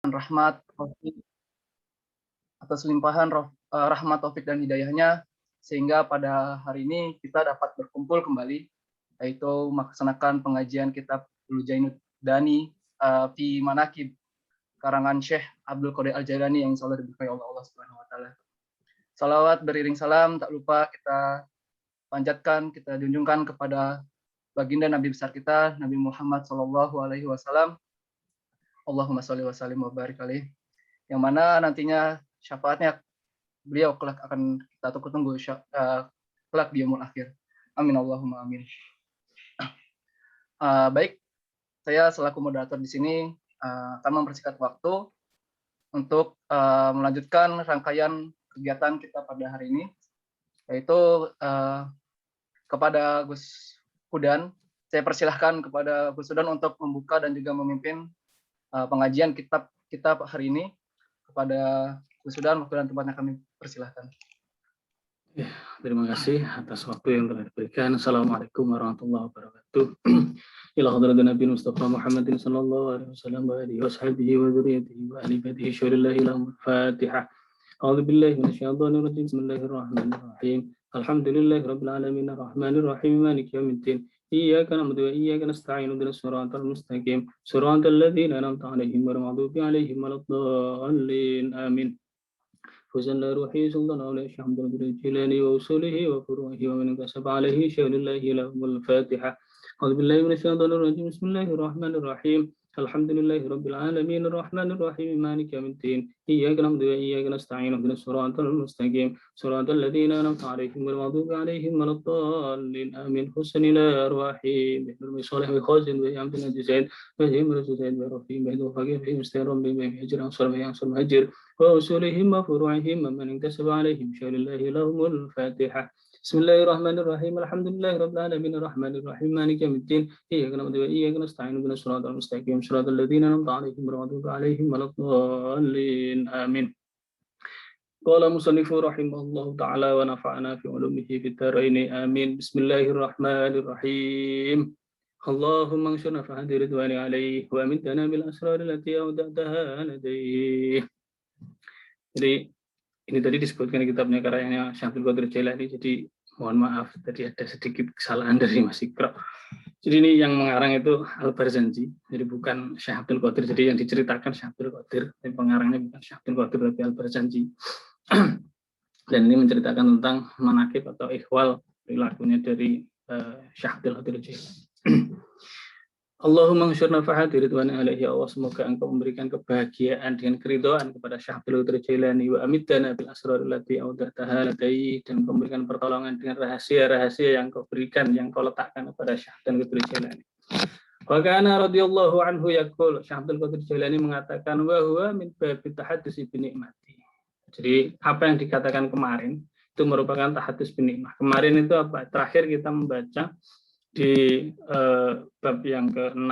rahmat, taufik, atas limpahan rahmat, taufik, dan hidayahnya, sehingga pada hari ini kita dapat berkumpul kembali, yaitu melaksanakan pengajian kitab Jainud Dani fi Manaqib karangan Syekh Abdul Qadir Al-Jailani yang insyaallah diberkahi oleh Allah Subhanahu wa taala. Salawat beriring salam tak lupa kita panjatkan, kita junjungkan kepada baginda Nabi besar kita, Nabi Muhammad sallallahu alaihi wasallam. Allahumma sholli wa sallim wa barik alaih. Yang mana nantinya syafaatnya beliau kelak akan kita tunggu kelak di yaumul akhir. Amin Allahumma amin. Baik, saya selaku moderator di sini akan mempersingkat waktu untuk melanjutkan rangkaian kegiatan kita pada hari ini, yaitu kepada Gus Hudan. Saya persilahkan kepada Gus Hudan untuk membuka dan juga memimpin pengajian kitab hari ini. Kepada Gus Hudan, waktu dan tempatnya kami persilahkan. Ya, terima kasih atas waktu yang telah diberikan. Assalamualaikum warahmatullahi wabarakatuh. Ila hadratin Nabi Mustafa Muhammadin sallallahu alaihi wasallam wa alihi washabihi wa dzurriyyatihi wa ahli baitihi syurillahi lahum Fatihah. A'udzu billahi minasyaitonir rajim. Bismillahirrahmanirrahim. Alhamdulillahi rabbil alamin arrahmanir rahim maliki yaumiddin. Iyyaka na'budu wa iyyaka nasta'in ihdinas siratal mustaqim. Siratal ladzina an'amta 'alaihim ghairil maghdubi 'alaihim waladdallin. Amin. فزل روحي سلطان عليه الشيخ عبد القادر الجيلاني وأصوله وفروعه ومن انكسب عليه شهر الله لهم الفاتحة. أعوذ بالله من الشيطان الرجيم. بسم الله الرحمن الرحيم. الحمد لله رب العالمين الرحمن الرحيم مالك يوم الدين. إياك نعبد وإياك نستعين اهدنا الصراط المستقيم صراط الذين أنعمت عليهم غير المغضوب عليهم ولا الضالين. آمين. حسن إلى أرواحهم بحرم صالح وخازن ويعمد النجسين وهم رسولين ورفيهم بهد وفقهم بهم استيرهم بهم هجر أنصر بهم أنصر مهجر وأصولهم وفروعهم ومن انكسب عليهم شهر الله لهم الفاتحة. بسم الله الرحمن الرحيم. الحمد لله رب العالمين الرحمن الرحيم مالك يوم الدين. إياك نعبد وإياك نستعين اهدنا الصراط المستقيم صراط الذين أنعمت عليهم غير المغضوب عليهم ولا الضالين. آمين. قال مصنف رحمه الله تعالى ونفعنا في علومه في الدارين. آمين. بسم الله الرحمن الرحيم. اللهم انشرنا فهد رضوان عليه وأمتنا بالأسرار التي أودعتها لديه. Jadi ini tadi disebutkan kitabnya karyanya Syekh Abdul Qadir Jailani. Jadi mohon maaf tadi ada sedikit kesalahan dari Mas Ikra. Jadi ini yang mengarang itu Al-Barzanji. Jadi bukan Syekh Abdul Qadir. Jadi yang diceritakan Syekh Abdul Qadir, tapi pengarangnya bukan Syekh Abdul Qadir tapi Al-Barzanji. Dan ini menceritakan tentang manaqib atau ihwal perilakunya dari Syekh Abdul Qadir Jailani. Allahumma ansyurna fahadi ridwan alaihi. Allah, semoga engkau memberikan kebahagiaan dengan keridhaan kepada Syekh Abdul Qadir Jailani wa amiddana bil asrar allati awdataha ladai, dan memberikan pertolongan dengan rahasia-rahasia yang kau berikan, yang kau letakkan kepada Syekh Abdul Qadir Jailani. Wa kana radhiyallahu anhu yaqul, Syekh Abdul Qadir Jailani mengatakan wa huwa min babi tahaddus bi nikmati. Jadi apa yang dikatakan kemarin itu merupakan tahaddus bi nikmah. Kemarin itu apa? Terakhir kita membaca di bab yang ke-6,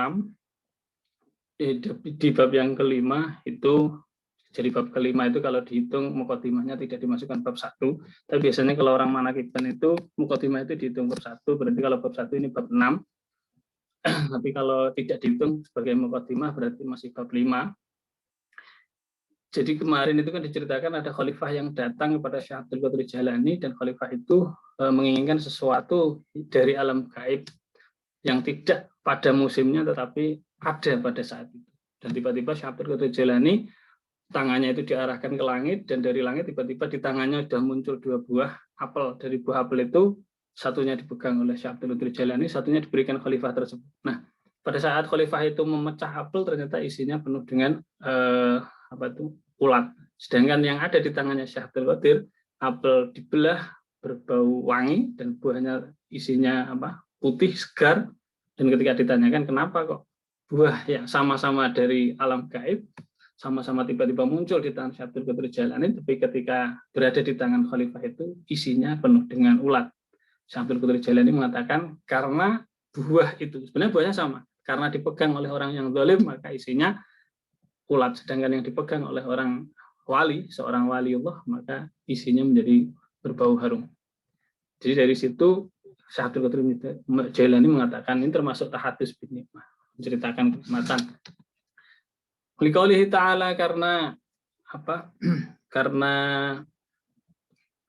di bab yang ke-5 itu. Jadi bab ke-5 itu kalau dihitung mukadimahnya tidak dimasukkan bab 1, tapi biasanya kalau orang manaqiban itu mukadimah itu dihitung bab 1, berarti kalau bab 1 ini bab 6. Tapi kalau tidak dihitung sebagai mukadimah berarti masih bab 5. Jadi kemarin itu kan diceritakan ada khalifah yang datang kepada Syekh Abdul Qadir Jailani, dan khalifah itu menginginkan sesuatu dari alam gaib yang tidak pada musimnya tetapi ada pada saat itu. Dan tiba-tiba Syekh Abdul Qadir Jailani tangannya itu diarahkan ke langit, dan dari langit tiba-tiba di tangannya sudah muncul 2 buah apel. Dari buah apel itu satunya dipegang oleh Syekh Abdul Qadir Jailani, satunya diberikan khalifah tersebut. Nah, pada saat khalifah itu memecah apel ternyata isinya penuh dengan ulat. Sedangkan yang ada di tangannya Syekh Abdul Qadir, apel dibelah berbau wangi dan buahnya isinya putih segar. Dan ketika ditanyakan kenapa kok buah yang sama-sama dari alam gaib sama-sama tiba-tiba muncul di tangan Syekh Abdul Qadir Jailani, tapi ketika berada di tangan khalifah itu isinya penuh dengan ulat. Syekh Abdul Qadir Jailani mengatakan karena buah itu sebenarnya buahnya sama, karena dipegang oleh orang yang zalim maka isinya ulat, sedangkan yang dipegang oleh orang wali, seorang waliullah, maka isinya menjadi berbau harum. Jadi dari situ Syekh Abdul Qadir Jailani mengatakan ini termasuk tahaddus bin nikmah, menceritakan kenikmatan. Liqaulihi ta'ala, karena apa? Karena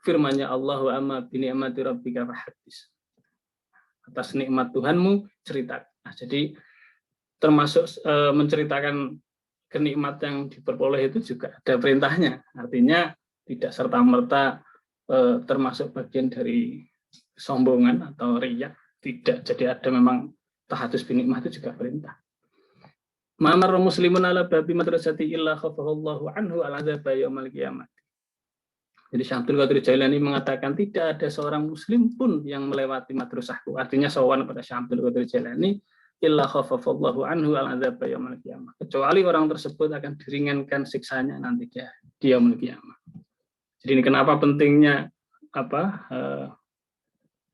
firman-Nya Allah, wa amma bi ni'mati rabbika fahaddits. Atas nikmat Tuhanmu cerita. Nah, jadi termasuk menceritakan kenikmat yang diperoleh itu juga ada perintahnya. Artinya tidak serta-merta termasuk bagian dari kesombongan atau riya. Tidak. Jadi ada memang tahadus binikmah itu juga perintah. Ma'amar muslimun ala babi madrasati illa khafahullahu anhu al-adzaba yaumal qiyamah. Jadi Syekh Abdul Qadir Jailani mengatakan tidak ada seorang muslim pun yang melewati madrasahku. Artinya sowan pada Syekh Abdul Qadir Jailani illa khafafallahu anhu al-adzaba yaumil qiyamah. Kecuali orang tersebut akan diringankan siksanya nanti dia yaumil qiyamah. Jadi ini kenapa pentingnya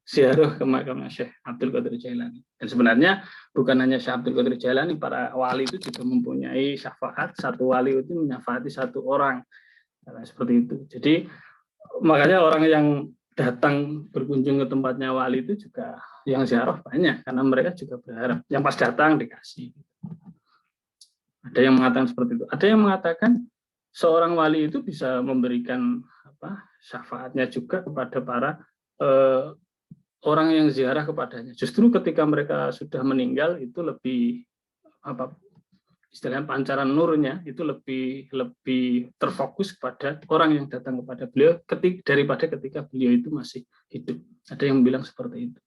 ziarah ke makam Syekh Abdul Qadir Jailani. Dan sebenarnya bukan hanya Syekh Abdul Qadir Jailani, para wali itu juga mempunyai syafaat. Satu wali itu menyafaati satu orang. Nah, seperti itu. Jadi makanya orang yang datang berkunjung ke tempatnya wali itu juga yang ziarah banyak, karena mereka juga berharap yang pas datang dikasih. Ada yang mengatakan seperti itu. Ada yang mengatakan seorang wali itu bisa memberikan syafaatnya juga kepada para orang yang ziarah kepadanya. Justru ketika mereka sudah meninggal itu lebih istilahnya pancaran nurnya itu lebih terfokus kepada orang yang datang kepada beliau daripada ketika beliau itu masih hidup. Ada yang bilang seperti itu.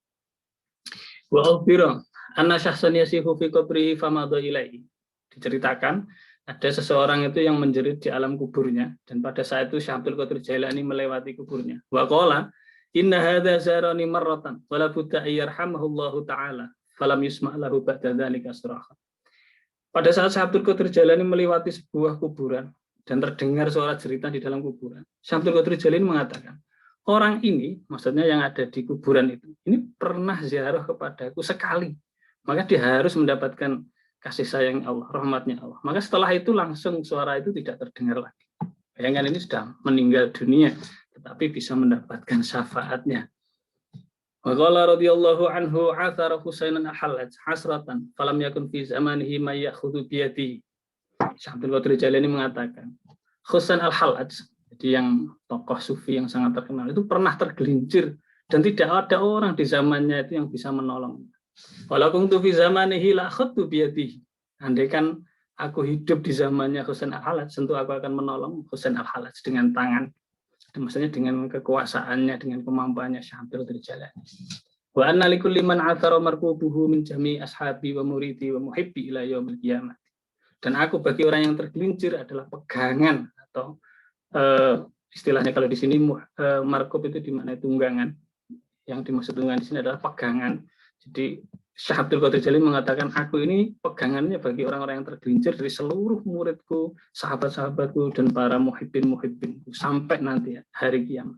Wa akhbira anna syahsan yasihu fi qabrihi famadha ilaihi. Diceritakan ada seseorang itu yang menjerit di alam kuburnya, dan pada saat itu Syekh Abdul Qadir Jailani melewati kuburnya. Wa qala inna hadza zarani marratan wa la budda ayyarhamahullahu taala falam yusma' lahu ba'da dzalika suraha. Pada saat Syekh Abdul Qadir Jailani melewati sebuah kuburan dan terdengar suara jeritan di dalam kuburan, Syekh Abdul Qadir Jailani mengatakan, orang ini, maksudnya yang ada di kuburan itu, ini pernah ziarah kepadaku sekali, maka dia harus mendapatkan kasih sayang Allah, rahmatnya Allah. Maka setelah itu langsung suara itu tidak terdengar lagi. Bayangkan ini sudah meninggal dunia, tetapi bisa mendapatkan syafaatnya. Waqala radhiyallahu anhu athara Husainan al-Hallaj hasratan falam yakun fi zamanihi may ya'khudhu bi yadihi. Syekh Abdul Qadir Jailani mengatakan, Husain al-Hallaj, jadi yang tokoh sufi yang sangat terkenal itu pernah tergelincir dan tidak ada orang di zamannya itu yang bisa menolong. Walau kuntu fi zamanihi la akhadtu bi yadihi. Andaikan aku hidup di zamannya Husain al-Hallaj, tentu aku akan menolong Husain al-Hallaj dengan tangan. Maksudnya dengan kekuasaannya, dengan kemampuannya Syekh Abdul Qadir Jailani. Wa anna likulli man athara marqubuhu min jami ashabi wa muridi wa muhibbi ila yaumil qiyamah. Dan aku bagi orang yang tergelincir adalah pegangan atau istilahnya kalau di sini marqub itu di mana tunggangan. Yang dimaksud tunggangan di sini adalah pegangan. Jadi Syekh Abdul Qadir Jailani mengatakan, aku ini pegangannya bagi orang-orang yang tergelincir dari seluruh muridku, sahabat-sahabatku, dan para muhibbin-muhibbinku sampai nanti hari kiamat.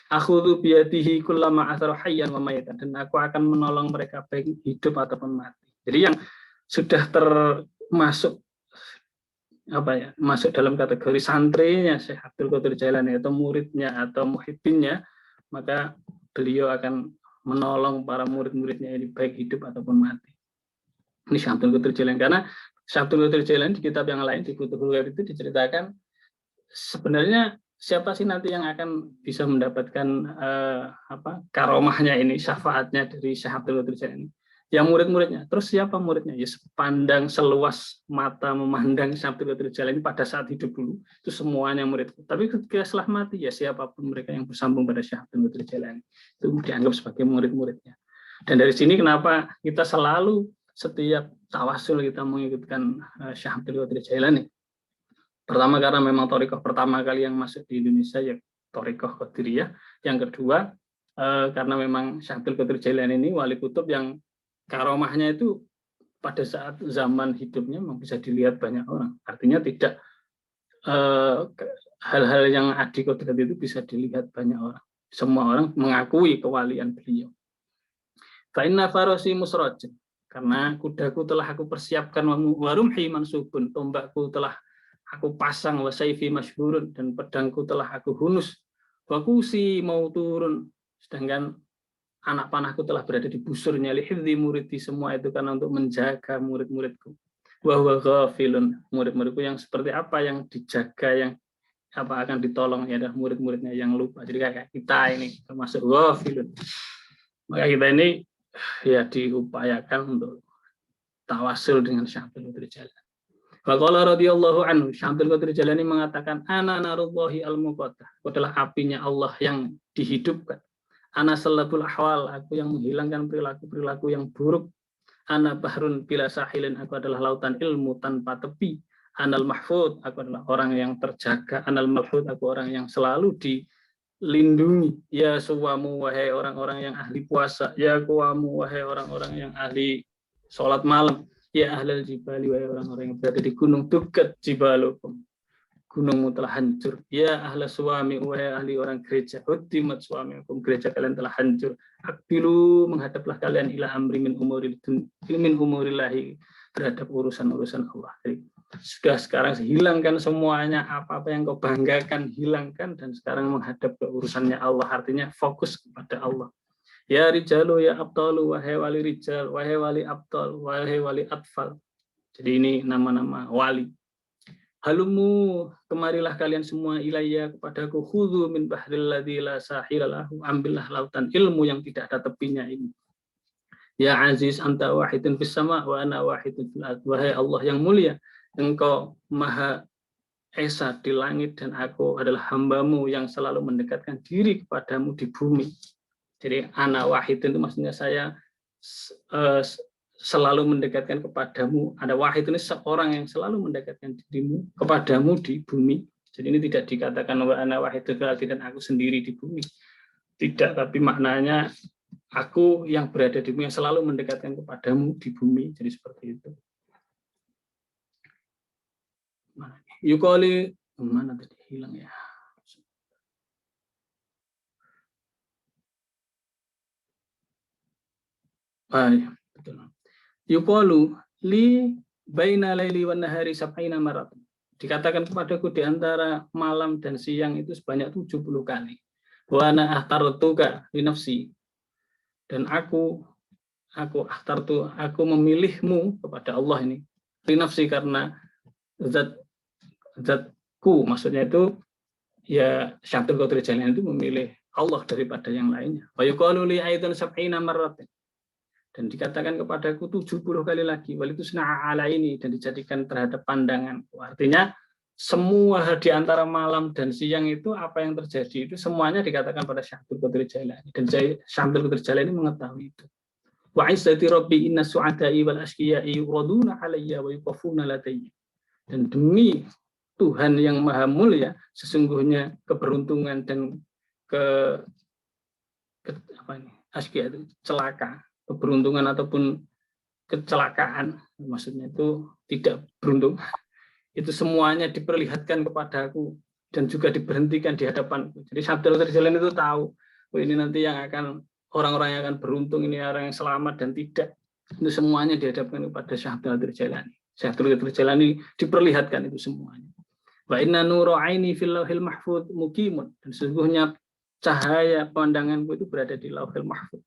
Akhudhu biyadihi kullama athara hayyan wa mayitan, dan aku akan menolong mereka baik hidup ataupun mati. Jadi yang sudah termasuk masuk dalam kategori santrinya Syekh Abdul Qadir Jailani atau muridnya atau muhibbinnya, maka beliau akan menolong para murid-muridnya ini baik hidup ataupun mati. Ini Syekh Abdul Qadir Jailani, karena Syekh Abdul Qadir Jailani di kitab yang lain di Futuhul Ghaib itu diceritakan sebenarnya siapa sih nanti yang akan bisa mendapatkan karomahnya ini, syafaatnya dari Syekh Abdul Qadir Jailani. Yang murid-muridnya. Terus siapa muridnya? Ya sepandang seluas mata memandang Syekh Abdul Qadir Jailani pada saat hidup dulu, itu semuanya muridku. Tapi ketika setelah mati, ya siapapun mereka yang bersambung pada Syekh Abdul Qadir Jailani itu dianggap sebagai murid-muridnya. Dan dari sini kenapa kita selalu setiap tawasul kita mengikutkan Syekh Abdul Qadir Jailani. Pertama karena memang thariqah pertama kali yang masuk di Indonesia ya thariqah Qadiriyah. Yang kedua karena memang Syekh Abdul Qadir Jailani ini wali kutub yang karomahnya itu pada saat zaman hidupnya memang bisa dilihat banyak orang. Artinya tidak hal-hal yang adi kodrat itu bisa dilihat banyak orang. Semua orang mengakui kewalian beliau. Fa'inna farosi musraj, karena kudaku telah aku persiapkan, warumhi mansubun, tombakku telah aku pasang, wasaifi masyhurun, dan pedangku telah aku hunus, wakusi mau turun, sedangkan anak panahku telah berada di busurnya, lihidzi muridi, semua itu karena untuk menjaga murid-muridku. wa huwa ghafilun. Murid-muridku yang seperti apa, yang dijaga, yang apa akan ditolong, ya adalah murid-muridnya yang lupa. Jadi kayak kita ini termasuk ghafilun. Maka kita ini ya diupayakan untuk tawasul dengan Syekh Abdul Qadir Jailani. Faqala radhiyallahu anhu, Syekh Abdul Qadir Jailani mengatakan, ana narullahi al-muqaddah, adalah apinya Allah yang dihidupkan. Ana salabul ahwal, aku yang menghilangkan perilaku-perilaku yang buruk. Ana bahrun bila sahilin, aku adalah lautan ilmu tanpa tepi. Anal mahfud, aku adalah orang yang terjaga. Anal malhud, aku orang yang selalu dilindungi. Ya suwamu, wahai orang-orang yang ahli puasa. Ya kuwamu, wahai orang-orang yang ahli sholat malam. Ya ahlal jibali, wahai orang-orang yang berada di gunung. Tukat jibalukum, gunungmu telah hancur. Ya ahla suami, wahai ahli orang gereja. Hutimat suami, gereja kalian telah hancur. Akbilu, menghadaplah kalian ila amri min umurillahi, terhadap urusan-urusan Allah. Jadi, sudah sekarang hilangkan semuanya, apa-apa yang kau banggakan, hilangkan, dan sekarang menghadap ke urusannya Allah. Artinya fokus kepada Allah. Ya rijalu, ya abtalu, wahai wali rijal, wahai wali abtal, wahai wali atfal. Jadi ini nama-nama wali. Halumu, kemarilah kalian semua ilayya kepadaku, khudhu min bahril ladzi la sahila lahu, ambillah lautan ilmu yang tidak ada tepinya ini. Ya aziz, anta wahidun fis sama wa ana wahidun fil ard. Wahai Allah yang mulia, engkau maha esa di langit dan aku adalah hambamu yang selalu mendekatkan diri kepadamu di bumi. Jadi ana wahidun itu maksudnya saya selalu mendekatkan kepadamu. Ada wahid ini seorang yang selalu mendekatkan dirimu kepadamu di bumi. Jadi ini tidak dikatakan wa ana wahidun dan aku sendiri di bumi. Tidak, tapi maknanya aku yang berada di bumi, yang selalu mendekatkan kepadamu di bumi. Jadi seperti itu. Yukoli, mana tadi hilang ya? Ya, betul. Yuqalu li baina laili wan nahari sab'ina marat. Dikatakan kepadaku di antara malam dan siang itu sebanyak 70 kali. Wa ana ahtartuka li nafsi. Dan aku memilihmu kepada Allah ini. Li nafsi, karena zatku, maksudnya itu ya Syekh Abdul Qadir Jailani itu memilih Allah daripada yang lainnya. Wa yuqalu li aidan sab'ina marat. Dan dikatakan kepadaku 70 kali lagi, wal itu sna'a ala ini, dan dijadikan terhadap pandanganku. Artinya semua di antara malam dan siang itu apa yang terjadi itu semuanya dikatakan pada Syekh Abdul Qadir Jailani, dan Syekh Abdul Qadir Jailani mengetahui itu. Wa izzati rabbi inna su'ada'i wal asqiya'i yuraduna alayya wa yuqafuna ladayya. Dan demi Tuhan yang maha mulia, sesungguhnya keberuntungan dan asqiya itu celaka, keberuntungan ataupun kecelakaan, maksudnya itu tidak beruntung, itu semuanya diperlihatkan kepadaku dan juga diberhentikan di hadapanku. Jadi Syekh Abdul Qadir Jailani itu tahu, ini nanti yang akan orang-orang yang akan beruntung, ini orang yang selamat dan tidak. Itu semuanya dihadapkan kepada Syekh Abdul Qadir Jailani. Syekh Abdul Qadir Jailani diperlihatkan itu semuanya. Wa inna nura aini fil lauhil mahfuz muqimun, dan sesungguhnya cahaya pandanganku itu berada di lauhil mahfuz.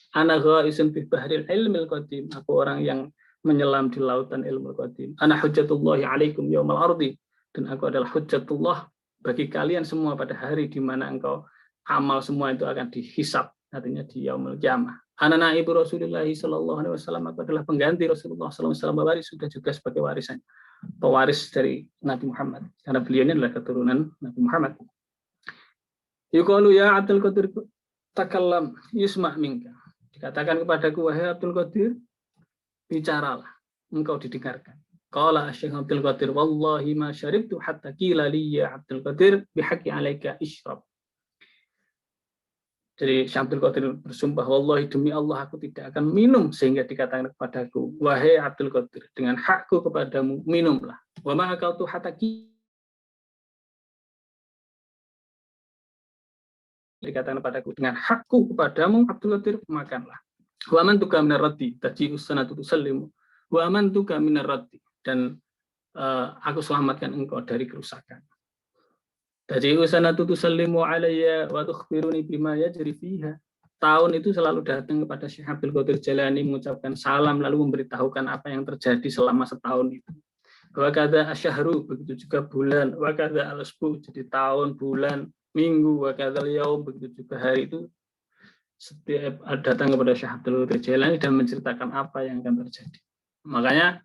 Ana ghaisun fi bahril ilmil qadim, aku orang yang menyelam di lautan ilmu qadim. Ana hujjatullahi alaikum yaumal ardi, dan aku adalah hujjatullah bagi kalian semua pada hari di mana engkau amal semua itu akan dihisab, artinya di yaumul qiyamah. Ana naibu Rasulullah sallallahu alaihi wasallam, aku adalah pengganti Rasulullah sallallahu alaihi wasallam, waris sudah juga sebagai warisan, pewaris dari Nabi Muhammad, karena beliau ini adalah keturunan Nabi Muhammad. Yuqalu ya Abdul Qadir takallam yusma' minka. Dikatakan kepadaku, wahai Abdul Qadir, bicaralah, engkau didengarkan. Qala Syekh Abdul Qadir, wallahi ma syaribtu hatta qila li ya Abdul Qadir bihaqqi alaika isyrab. Jadi Syekh Abdul Qadir bersumpah, wallahi demi Allah aku tidak akan minum, sehingga dikatakan kepadaku, wahai Abdul Qadir, dengan hakku kepadamu minumlah. Wa ma akaltu hatta dikatakan kepadaku, dengan hakku kepadamu Abdul Qadir, makanlah. Wa amantuka minar raddi taji'us sanatu tusallimu. Wa amantuka minar raddi, dan aku selamatkan engkau dari kerusakan. Taji'us sanatu tusallimu alayya wa tukhbiruni bima yajri fiha. tahun itu selalu datang kepada Syekh Abdul Qadir Jailani mengucapkan salam lalu memberitahukan apa yang terjadi selama setahun itu. Wa kadza asyhru, begitu juga bulan, wa kadza al-usbu, jadi tahun, bulan, minggu, wa kadza yaum, begitu juga hari itu setiap datang kepada Syekh Abdul Qadir Jailani dan menceritakan apa yang akan terjadi. Makanya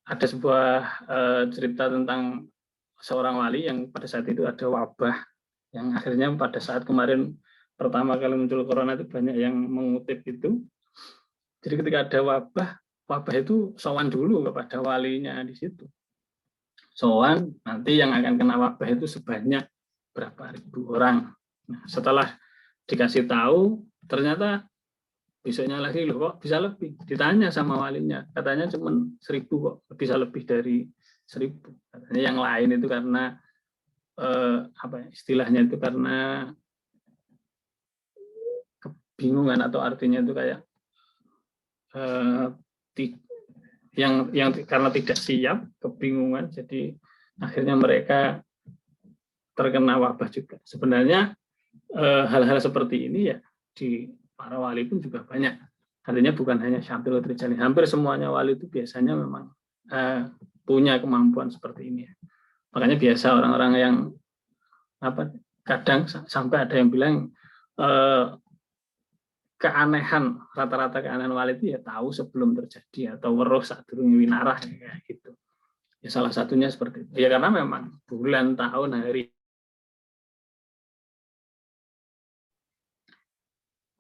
ada sebuah cerita tentang seorang wali yang pada saat itu ada wabah yang akhirnya pada saat kemarin pertama kali muncul corona itu banyak yang mengutip itu. Jadi ketika ada wabah itu sowan dulu kepada walinya di situ. Sowan, nanti yang akan kena wabah itu sebanyak berapa ribu orang. Nah, setelah dikasih tahu, ternyata besoknya lagi loh kok bisa lebih. Ditanya sama walinya, katanya cuma 1.000 kok, bisa lebih dari 1.000. Katanya yang lain itu karena istilahnya itu karena kebingungan atau artinya itu kayak yang karena tidak siap, kebingungan, jadi akhirnya mereka terkena wabah juga. Sebenarnya hal-hal seperti ini ya di para wali pun juga banyak. Artinya bukan hanya Syekh Abdul Qadir Jailani, hampir semuanya wali itu biasanya memang punya kemampuan seperti ini. Makanya biasa orang-orang yang kadang sampai ada yang bilang keanehan, rata-rata keanehan wali itu ya tahu sebelum terjadi atau weruh saat durung winarah kayak gitu. Ya salah satunya seperti itu. Ya karena memang bulan, tahun, hari.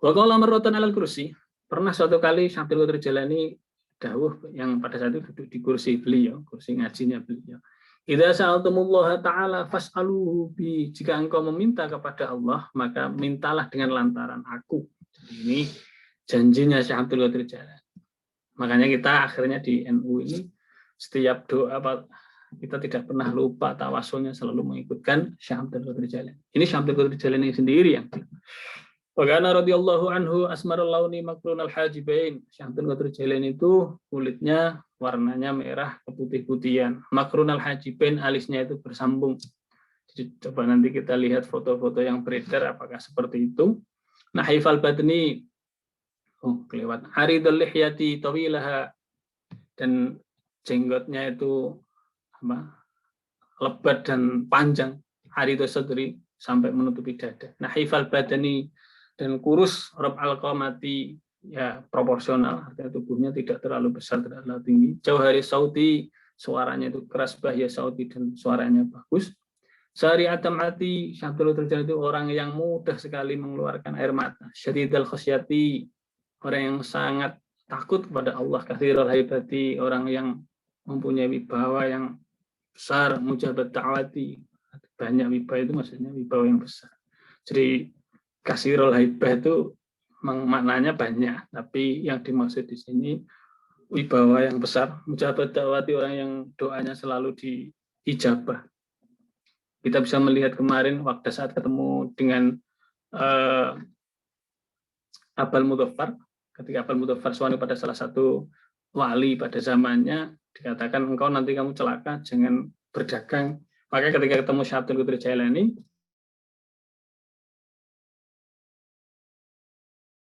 Wa qala marratan alal kursi, pernah suatu kali Syekh Abdul Qadir Jailani dawuh yang pada saat itu duduk di kursi beliau, kursi ngajinya beliau. Idza sa'altumullaha ta'ala fas'aluhu bi, jika engkau meminta kepada Allah, maka mintalah dengan lantaran aku. Jadi ini janjinya Syekh Abdul Qadir Jailani. Makanya kita akhirnya di NU ini setiap doa kita tidak pernah lupa tawasulnya selalu mengikutkan Syekh Abdul Qadir Jailani. Ini Syekh Abdul Qadir Jailani sendiri yang wa kana radhiyallahu anhu asmarul launi makrunal hajibain. Syekh Abdul Qadir Jailani itu kulitnya warnanya merah keputih-putihan. Makrunal hajibain, alisnya itu bersambung. Jadi coba nanti kita lihat foto-foto yang beredar apakah seperti itu. Nah, haifal batni, kelewat. Aridul lihyati tawilaha, dan jenggotnya itu lebat dan panjang. Aridul sadri, sampai menutupi dada. Nah, haifal badani, dan kurus, rob al-qamati, ya proporsional, artinya tubuhnya tidak terlalu besar, tidak terlalu tinggi. Jauhari sauti, suaranya itu keras, bahya sauti, dan suaranya bagus. Sari atamati, Syekh Abdul Qadir Jailani itu orang yang mudah sekali mengeluarkan air mata. Syadidal khasyati, orang yang sangat takut kepada Allah. Kathirul haibati, orang yang mempunyai wibawa yang besar. Mujabat da'wati, banyak wibawa itu maksudnya wibawa yang besar. Jadi kasirul haibah itu maknanya banyak, tapi yang dimaksud di sini wibawa yang besar. Mujabat da'wati, orang yang doanya selalu diijabah. Kita bisa melihat kemarin waktu saat ketemu dengan Abul Mudhaffar, ketika Abul Mudhaffar suami pada salah satu wali pada zamannya, dikatakan engkau nanti kamu celaka, jangan berdagang. Maka ketika ketemu Syekh Abdul Qadir Jailani,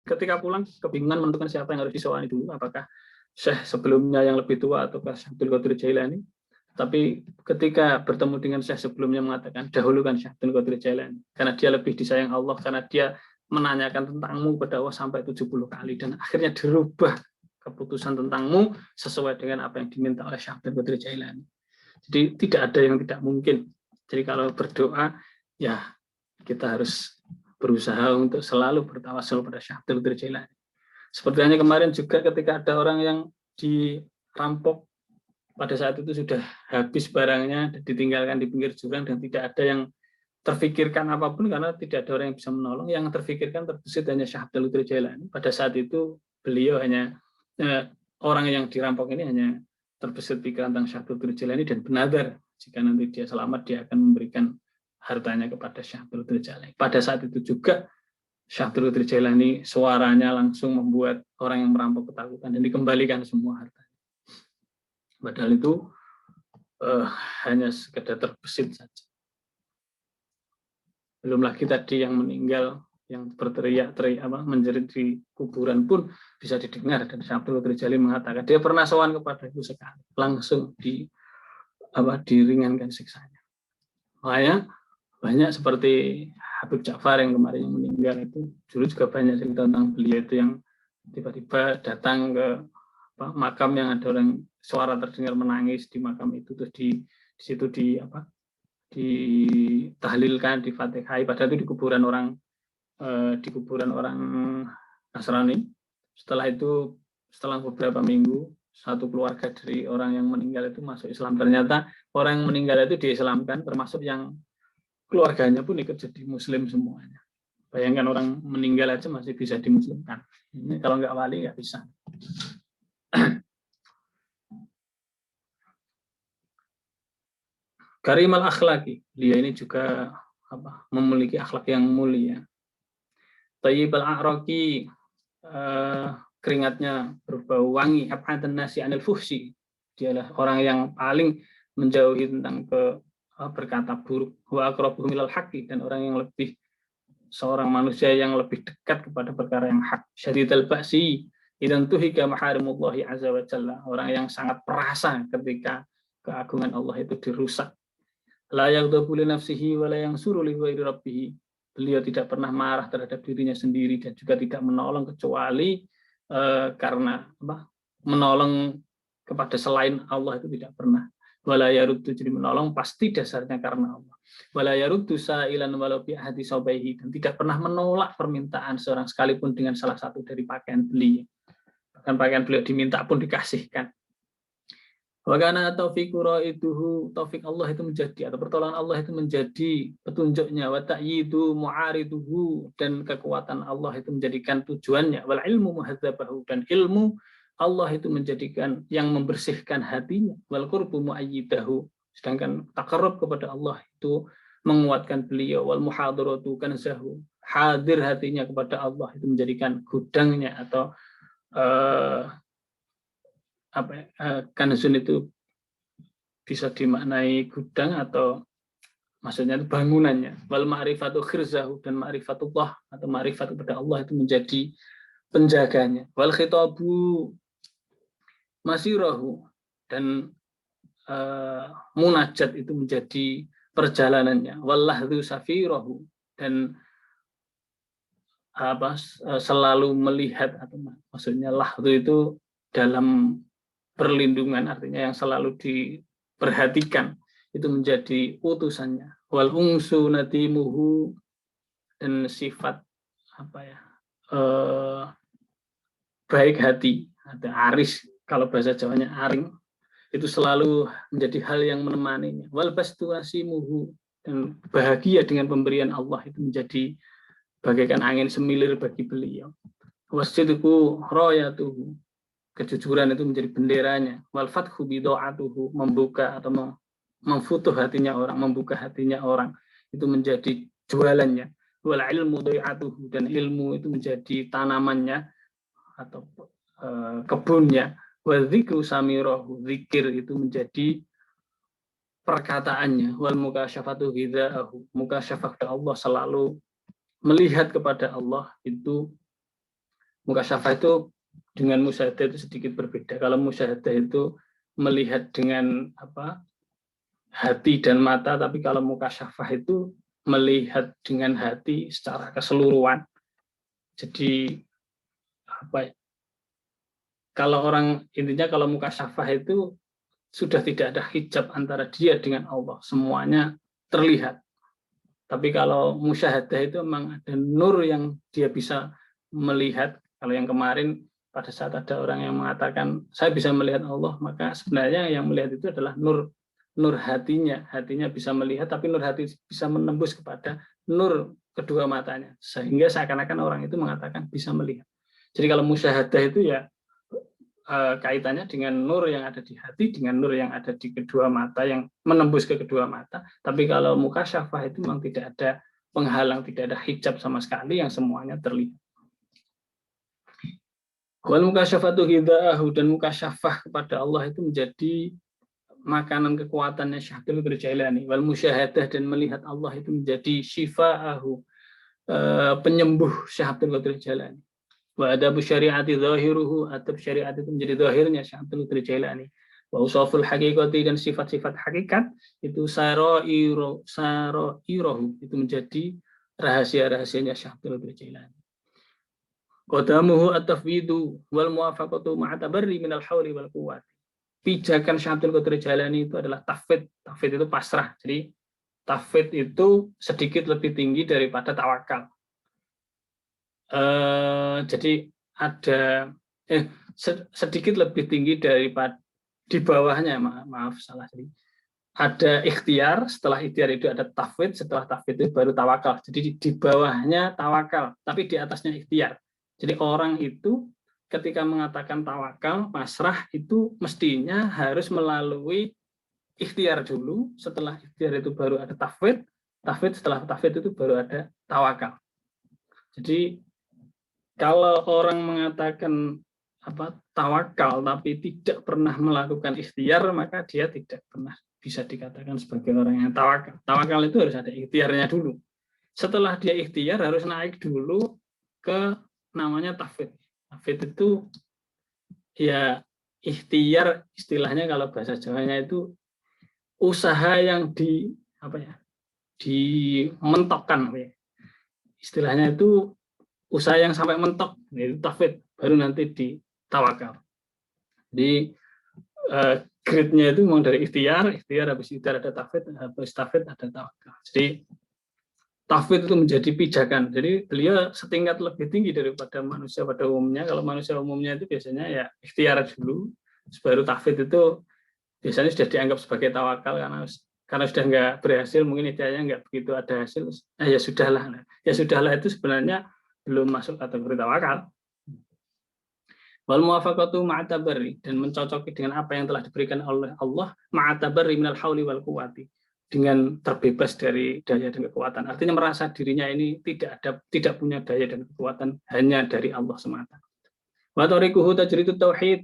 ketika pulang kebingungan menentukan siapa yang harus disowani dulu, apakah Syekh sebelumnya yang lebih tua ataukah Syekh Abdul Qadir Jailani. Tapi ketika bertemu dengan Syekh sebelumnya mengatakan dahulukan Syekh Abdul Qadir Jailani, karena dia lebih disayang Allah, karena dia menanyakan tentangmu kepada Allah sampai 70 kali, dan akhirnya dirubah keputusan tentangmu sesuai dengan apa yang diminta oleh Syekh Abdul Qadir Jailani. Jadi tidak ada yang tidak mungkin. Jadi kalau berdoa, ya kita harus berusaha untuk selalu bertawasul pada Syekh Abdul Qadir Jailani. Seperti hanya kemarin juga ketika ada orang yang dirampok, pada saat itu sudah habis barangnya, ditinggalkan di pinggir jurang dan tidak ada yang terfikirkan apapun karena tidak ada orang yang bisa menolong. Yang terfikirkan terbesit hanya Syekh Abdul Qadir Jailani. Pada saat itu beliau hanya orang yang dirampok ini hanya terbesit pikiran tentang Syekh Abdul Qadir Jailani dan benadar jika nanti dia selamat dia akan memberikan hartanya kepada Syekh Abdul Qadir Jailani. Pada saat itu juga Syekh Abdul Qadir Jailani suaranya langsung membuat orang yang merampok ketakutan dan dikembalikan semua hartanya. Padahal itu hanya sekedar terbesit saja. Belum lagi tadi yang meninggal yang berteriak-teriak menjerit di kuburan pun bisa didengar. Dan Syekh Abdul Qadir Jalili mengatakan dia pernah sowan kepada itu sekali, langsung diringankan siksanya. Makanya banyak seperti Habib Ja'far yang kemarin yang meninggal itu, dulu juga banyak cerita tentang beliau itu yang tiba-tiba datang ke makam yang ada orang suara terdengar menangis di makam itu, terus di situ ditahlilkan, difatihai, padahal itu di kuburan orang Nasrani. Setelah itu, setelah beberapa minggu, satu keluarga dari orang yang meninggal itu masuk Islam. Ternyata orang yang meninggal itu diislamkan, termasuk yang keluarganya pun ikut jadi Muslim semuanya. Bayangkan orang meninggal aja masih bisa dimuslimkan. Ini kalau nggak wali nggak bisa. Karimal akhlaki, dia ini juga memiliki akhlak yang mulia. Tayyibal a'raqi, keringatnya berbau wangi. Ab'adan nasi anil fuhsi, dialah orang yang paling menjauhi tentang berkata buruk. Wa aqrabuhum ilal haqqi, dan orang yang lebih, seorang manusia yang lebih dekat kepada perkara yang hak. Syadidal ba'si idan tuhika maharimullahi azza wa jalla, orang yang sangat perasa ketika keagungan Allah itu dirusak. La yaghdabu li nafsihi wa la yansuru li ghairi rabbih, beliau tidak pernah marah terhadap dirinya sendiri dan juga tidak menolong kecuali karena menolong kepada selain Allah itu tidak pernah. Wala yaruddu, jadi menolong pasti dasarnya karena Allah. Wala yaruddu sa'ilan walau bi ahadi saubaihi, dan tidak pernah menolak permintaan seorang sekalipun dengan salah satu dari pakaian beliau. Bahkan pakaian beliau diminta pun dikasihkan. Wa kana taufiqu ra'iduhu, taufik Allah itu menjadi, atau pertolongan Allah itu menjadi petunjuknya. Wa ta'yidu mu'ariduhu, dan kekuatan Allah itu menjadikan tujuannya. Wal ilmu muhadzabahu, dan ilmu Allah itu menjadikan yang membersihkan hatinya. Wal qurbu mu'ayyidahu, sedangkan takarrub kepada Allah itu menguatkan beliau. Wal muhadaratu kanzahu, hadir hatinya kepada Allah itu menjadikan gudangnya, atau kanzun itu bisa dimaknai gudang atau maksudnya itu bangunannya. Wal ma'rifatu khirzahu, dan ma'rifatullah atau ma'rifat kepada Allah itu menjadi penjaganya. Wal khitabu masirahu, dan munajat itu menjadi perjalanannya. Wal lahdhu safirahu, dan selalu melihat, atau maksudnya lahdhu itu dalam perlindungan, artinya yang selalu diperhatikan, itu menjadi utusannya. Wal ungsu nadimuhu, dan sifat baik hati atau aris, kalau bahasa Jawanya aring, itu selalu menjadi hal yang menemaninya. Wal bastu asimuhu, dan bahagia dengan pemberian Allah itu menjadi bagaikan angin semilir bagi beliau. Wasidqu rayatuhu, kejujuran itu menjadi benderanya. Wal fathu bido'atuhu, membuka atau memfutuh hatinya orang, membuka hatinya orang, itu menjadi jualannya. Wal ilmu do'atuhu, dan ilmu itu menjadi tanamannya atau kebunnya. Wal dzikru samirahu, zikir itu menjadi perkataannya. Wal mukasyafatu ghidha'ahu, mukasyafah kepada Allah, selalu melihat kepada Allah itu. Mukasyafah itu dengan musyahadah itu sedikit berbeda. Kalau musyahadah itu melihat dengan hati dan mata, tapi kalau mukasyafah itu melihat dengan hati secara keseluruhan. Jadi kalau kalau mukasyafah itu sudah tidak ada hijab antara dia dengan Allah, semuanya terlihat. Tapi kalau musyahadah itu memang ada nur yang dia bisa melihat. Kalau yang kemarin pada saat ada orang yang mengatakan saya bisa melihat Allah, maka sebenarnya yang melihat itu adalah nur hatinya bisa melihat, tapi nur hati bisa menembus kepada nur kedua matanya, sehingga seakan-akan orang itu mengatakan bisa melihat. Jadi kalau musyahadah itu ya kaitannya dengan nur yang ada di hati, dengan nur yang ada di kedua mata, yang menembus ke kedua mata. Tapi kalau mukasyafah itu memang tidak ada penghalang, tidak ada hijab sama sekali, yang semuanya terlihat. Wal mukasyafatu hidaahu, dan mukasyafah kepada Allah itu menjadi makanan kekuatannya Syekh Abdul Qadir Jailani. Wal musyahadah, dan melihat Allah itu menjadi syifaahu, penyembuh Syekh Abdul Qadir Jailani. Wa adabu syariati zahiruhu, adab syariat itu menjadi zahirnya Syekh Abdul Qadir Jailani. Wa usaful haqiqati, dan sifat-sifat hakikat itu sarairohu, itu menjadi rahasia-rahasianya Syekh Abdul Qadir Jailani. Qadamuhu at-tafwidu wal muwafaqatu ma'a tabarri minal hauli wal quwwati. Pijakan Syekh Abdul Qadir Jailani itu adalah tafwid. Tafwid itu pasrah. Jadi tafwid itu sedikit lebih tinggi daripada tawakal. Jadi ada sedikit lebih tinggi daripada di bawahnya, maaf salah, jadi ada ikhtiar, setelah ikhtiar itu ada tafwid, setelah tafwid itu baru tawakal. Jadi di bawahnya tawakal, tapi di atasnya ikhtiar. Jadi orang itu ketika mengatakan tawakal, pasrah, itu mestinya harus melalui ikhtiar dulu, setelah ikhtiar itu baru ada tafwid, setelah tafwid itu baru ada tawakal. Jadi kalau orang mengatakan tawakal tapi tidak pernah melakukan ikhtiar, maka dia tidak pernah bisa dikatakan sebagai orang yang tawakal. Tawakal itu harus ada ikhtiarnya dulu. Setelah dia ikhtiar harus naik dulu ke namanya tafwid. Tafwid itu ya ikhtiar, istilahnya kalau bahasa Jawanya itu usaha yang dimentokkan. Istilahnya itu usaha yang sampai mentok, itu tafwid, baru nanti ditawakal. Jadi grade-nya itu memang dari ikhtiar habis ikhtiar ada tafwid, habis tafwid ada tawakal. Jadi tafwid itu menjadi pijakan. Jadi beliau setingkat lebih tinggi daripada manusia pada umumnya. Kalau manusia umumnya itu biasanya ya ikhtiar dulu, baru tafwid itu biasanya sudah dianggap sebagai tawakal karena sudah nggak berhasil, mungkin ikhtiarnya nggak begitu ada hasil. Ya sudahlah. Ya sudahlah itu sebenarnya belum masuk kategori tawakal. Wal muwafaqatu ma'a tabarri, dan mencocoki dengan apa yang telah diberikan oleh Allah, ma'a tabarri minal hauli wal quwwati, dengan terbebas dari daya dan kekuatan. Artinya merasa dirinya ini tidak punya daya dan kekuatan, hanya dari Allah semata. Wa tariquhu tajridut tauhid.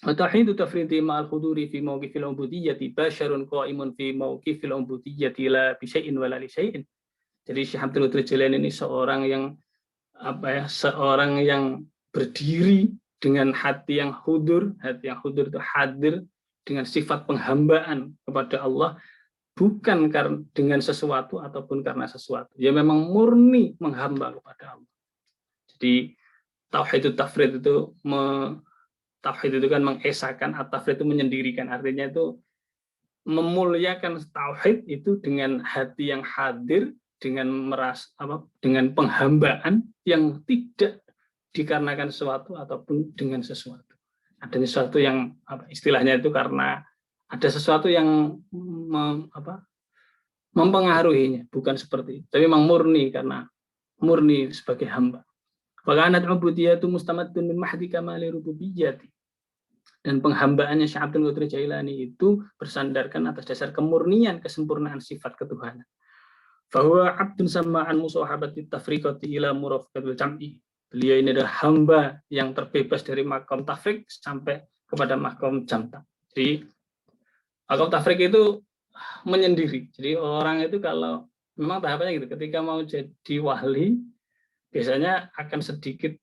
Wa tauhidu tafridi ma'al huduri fi mawqifil ubudiyyati basyarun qa'imun fi mawqifil ubudiyyati la bi syai'in wa la li syai'in. Jadi Syekh Abdul Qadir Jailani ini seorang yang berdiri dengan hati yang hudur itu hadir dengan sifat penghambaan kepada Allah, bukan karena dengan sesuatu ataupun karena sesuatu. Ya memang murni menghamba kepada Allah. Jadi tauhid tafrid itu tauhid itu kan mengesahkan, at-tafrid itu menyendirikan. Artinya itu memuliakan tauhid itu dengan hati yang hadir, dengan dengan penghambaan yang tidak dikarenakan sesuatu ataupun dengan sesuatu. Ada sesuatu yang istilahnya itu karena ada sesuatu yang mempengaruhinya, bukan seperti itu. Tapi memang murni, karena murni sebagai hamba. Wa kanat ubudiyatu mustamaddun min mahdi kamali rububiyyati. Dan penghambaannya Syekh Abdul Qadir Jailani itu bersandarkan atas dasar kemurnian, kesempurnaan sifat ketuhanan. Bahwa abdun sama'an musahabati tafriqati ila murafaqatil jam'i. Beliau ini adalah hamba yang terbebas dari makom tafrik sampai kepada makom jamta. Jadi makom tafrik itu menyendiri. Jadi orang itu kalau memang tahapannya gitu, ketika mau jadi wali biasanya akan sedikit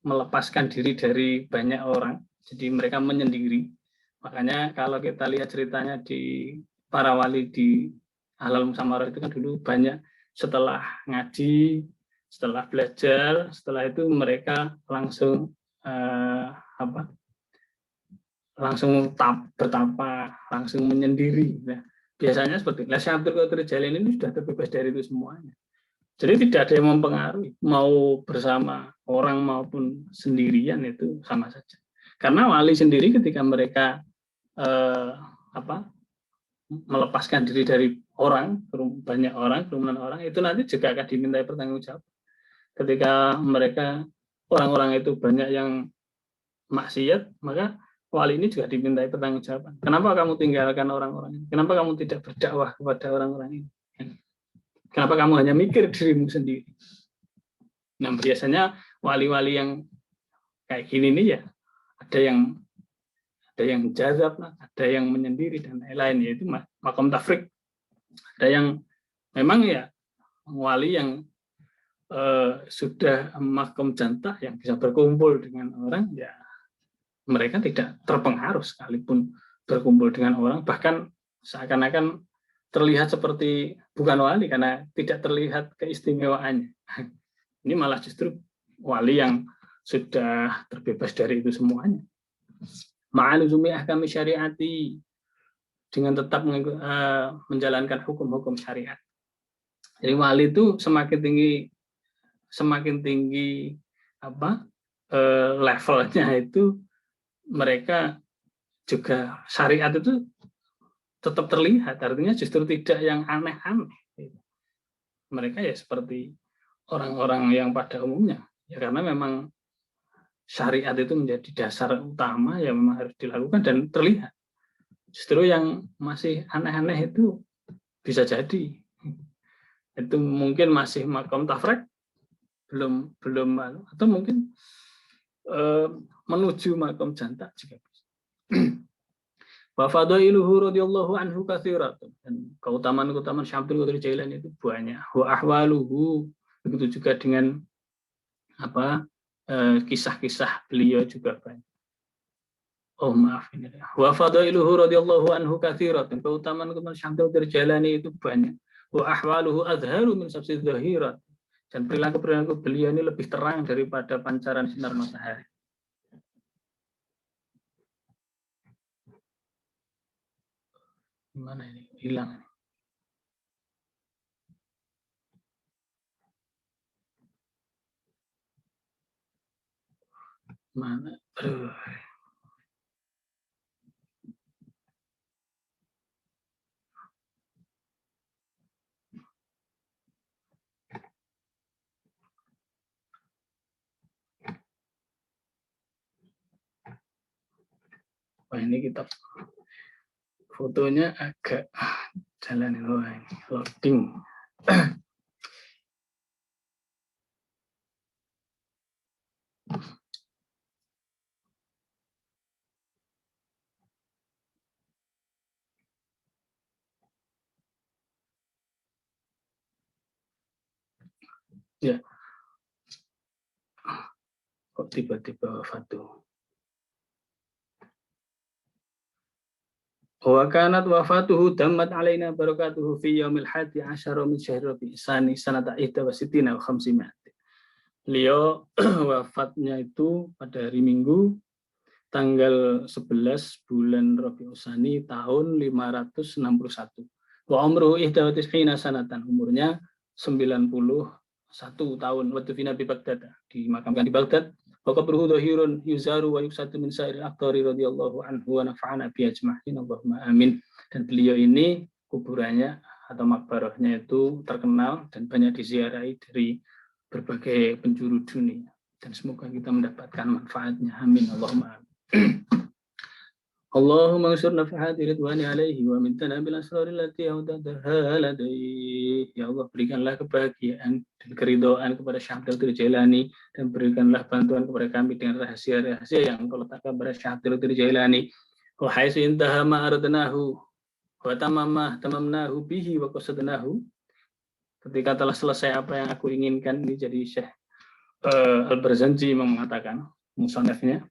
melepaskan diri dari banyak orang. Jadi mereka menyendiri. Makanya kalau kita lihat ceritanya di para wali di Ahlul Musamarah itu kan dulu banyak setelah ngaji, setelah belajar, setelah itu mereka langsung bertapa, langsung menyendiri. Nah, biasanya seperti itu. Syekh Abdul Qadir Jailani ini sudah terbebas dari itu semuanya. Jadi tidak ada yang mempengaruhi, mau bersama orang maupun sendirian itu sama saja. Karena wali sendiri ketika mereka melepaskan diri dari orang, banyak orang, kerumunan orang, itu nanti juga akan dimintai pertanggungjawab. Ketika mereka, orang-orang itu banyak yang maksiat, maka wali ini juga dimintai pertanggungjawaban. Kenapa kamu tinggalkan orang-orang ini? Kenapa kamu tidak berdakwah kepada orang-orang ini? Kenapa kamu hanya mikir dirimu sendiri? Nah, biasanya wali-wali yang kayak gini nih ya, ada yang jazab, ada yang menyendiri dan lain-lain, yaitu makom tafrik. Ada yang memang ya wali yang sudah makom jantak yang bisa berkumpul dengan orang, ya mereka tidak terpengaruh sekalipun berkumpul dengan orang, bahkan seakan-akan terlihat seperti bukan wali karena tidak terlihat keistimewaannya. Ini malah justru wali yang sudah terbebas dari itu semuanya. Ma'aluzumi ahkami syariati, dengan tetap menjalankan hukum-hukum syariat. Jadi wali itu semakin tinggi levelnya itu, mereka juga syariat itu tetap terlihat, artinya justru tidak yang aneh-aneh. Mereka ya seperti orang-orang yang pada umumnya, ya karena memang syariat itu menjadi dasar utama yang memang harus dilakukan dan terlihat. Justru yang masih aneh-aneh itu bisa jadi itu mungkin masih makom tafrek, belum atau mungkin menuju makom jantak juga bisa. Wa fadailuhu radhiyallahu anhu katsiratun, dan keutamaan Syekh Abdul Qadir Jailani itu banyak. Wa ahwaluhu, begitu juga dengan kisah-kisah beliau juga banyak. Oh maaf ini. Wa fadailuhu radhiyallahu anhu katsiratun, keutamaan Syekh Abdul Qadir Jailani itu banyak. Wa ahwaluhu azharu min sabsi dhahirat, dan perilaku beliau ini lebih terang daripada pancaran sinar matahari. Gimana ini? Hilang. Mana? Aduh. Wah ini kitab fotonya agak jalan ini loading. Ya, kok tiba-tiba wafat tuh. Wa kanat wafatuhu dammat alaina barakatuhu fi yaumil 11 min syahr Rabi'ul Tsani sanata 61 wa 500. Beliau wafatnya itu pada hari Minggu tanggal 11 bulan Rabi'ul Tsani tahun 561. Wa umruhu 91 sanatan, umurnya 91 tahun. Wa dufina bi Baghdad, dimakamkan di Baghdad. Wa qabruhu dhahirun yuzaru wa yuksatu min sa'iril aqtari radhiyallahu anhu wa nafa'ana bi ajma'in Allahumma amin. Dan beliau ini kuburannya atau makbarahnya itu terkenal dan banyak diziarahi dari berbagai penjuru dunia, dan semoga kita mendapatkan manfaatnya, amin Allahumma amin. Allahumma ansur nafahati ridwani alaihi wa mintana bil asrari allati awdadaha ladaihi. Ya Allah, berikanlah kebahagiaan dan keridhaan kepada Syekh Abdul Qadir Jailani, dan berikanlah bantuan kepada kami dengan rahasia-rahasia yang Engkau letakkan kepada Syekh Abdul Qadir Jailani. Wa haitsu intaha ma aradnahu wa tamamnahu bihi wa qasadnahu. Ketika telah selesai apa yang aku inginkan, ini jadi Syekh Al-Barzanji mengatakan, musannafnya,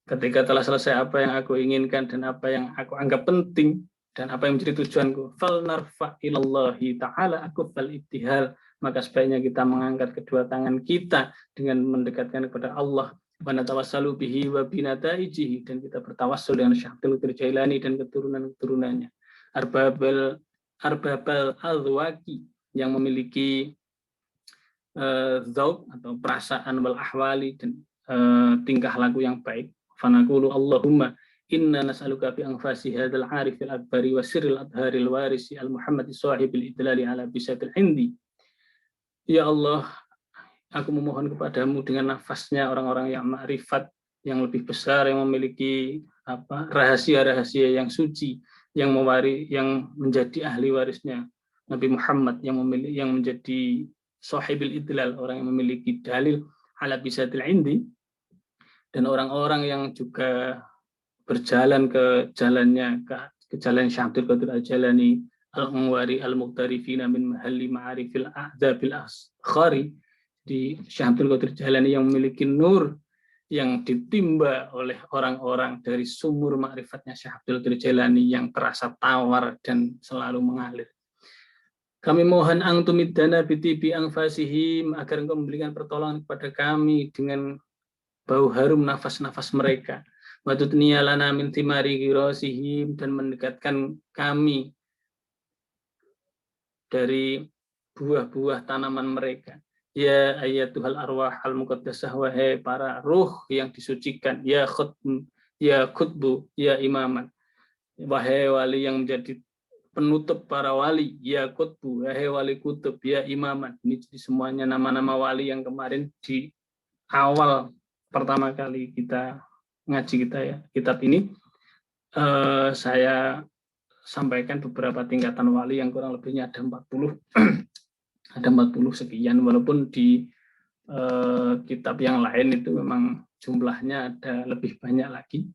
ketika telah selesai apa yang aku inginkan dan apa yang aku anggap penting dan apa yang menjadi tujuanku, fal narfa ilallahi ta'ala akufal ibtihal, maka sebaiknya kita mengangkat kedua tangan kita dengan mendekatkan kepada Allah, wa natawassalu bihi wa binataijihi, dan kita bertawassul dengan Syekh Abdul Qadir Jailani dan keturunan-keturunannya. Arbabal azwaki, yang memiliki zauq atau perasaan wal ahwali dan tingkah laku yang baik. Fanaqulu Allahumma inna nas'aluka bi anfasi hadzal arifil akbari wa sirril adharil warisi al Muhammadi sahibil idlali ala bisatil hindi. Ya Allah, aku memohon kepadamu dengan nafasnya orang-orang yang ma'rifat yang lebih besar, yang memiliki rahasia-rahasia yang suci, yang menjadi ahli warisnya Nabi Muhammad, yang menjadi sahibil idlal, orang yang memiliki dalil ala bisatil indi, dan orang-orang yang juga berjalan ke jalannya, ke jalan Syekh Abdul Qadir Al-Jailani al-anwari al-muqtarifina min mahalli ma'arifil a'dzabil askhari, di Syekh Abdul Qadir Jailani yang memiliki nur yang ditimba oleh orang-orang dari sumur ma'rifatnya Syekh Abdul Qadir Jailani yang terasa tawar dan selalu mengalir. Kami mohon angtumidana bitibi angfasihim, agar engkau memberikan pertolongan kepada kami dengan bau harum nafas-nafas mereka. Watutniya lana min thimari girasihim, dan mendekatkan kami dari buah-buah tanaman mereka. Ya ayatul arwah al-muqaddasah, wahai para ruh yang disucikan, ya khutbu, ya imaman, wahai wali yang menjadi penutup para wali, ya khutbu, wahai wali kutub, ya imaman. Ini semuanya nama-nama wali yang kemarin di awal pertama kali kita ngaji kita ya kitab ini, saya sampaikan beberapa tingkatan wali yang kurang lebihnya ada 40 ada 40 sekian, walaupun di kitab yang lain itu memang jumlahnya ada lebih banyak lagi.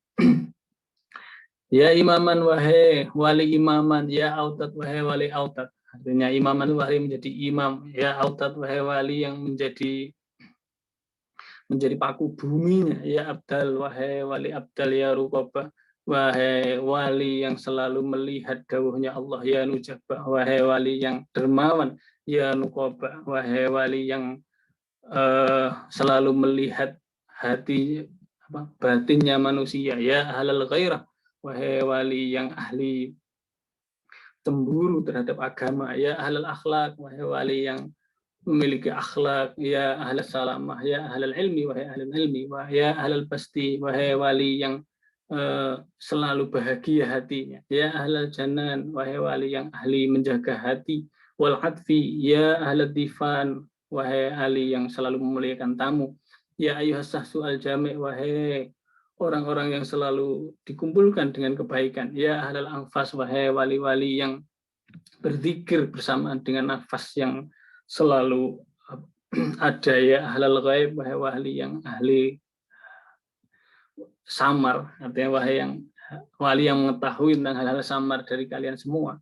Ya imaman, wahai wali imaman, ya autad, wahai wali autad. Artinya imaman, wahai menjadi imam, ya autad, wahai wali yang menjadi paku buminya, ya abdal, wahai wali abdal, ya ruqabah, wahai wali yang selalu melihat dawuhnya Allah, ya nujabah, wahai wali yang dermawan, ya nuqabah, wahai wali yang selalu melihat hati batinnya manusia, ya ahlal ghairah, wahai wali yang ahli cemburu terhadap agama, ya ahlal akhlak, wahai wali yang memiliki akhlak, ya ahlal salamah, ya ahlal ilmi, wahai ahlal ilmi, ya ahlal pasti, wahai wali yang selalu bahagia hatinya, ya ahlal janan, wahai wali yang ahli menjaga hati, wal adfi, ya ahlal difan, wahai ahli yang selalu memuliakan tamu, ya ayuhas sahsu al jami', wahai orang-orang yang selalu dikumpulkan dengan kebaikan, ya ahlal anfas, wahai wali-wali yang berzikir bersamaan dengan nafas yang selalu ada, ya ahlal ghaib, wahai wali yang ahli samar, artinya wali yang mengetahui tentang hal-hal samar dari kalian semua.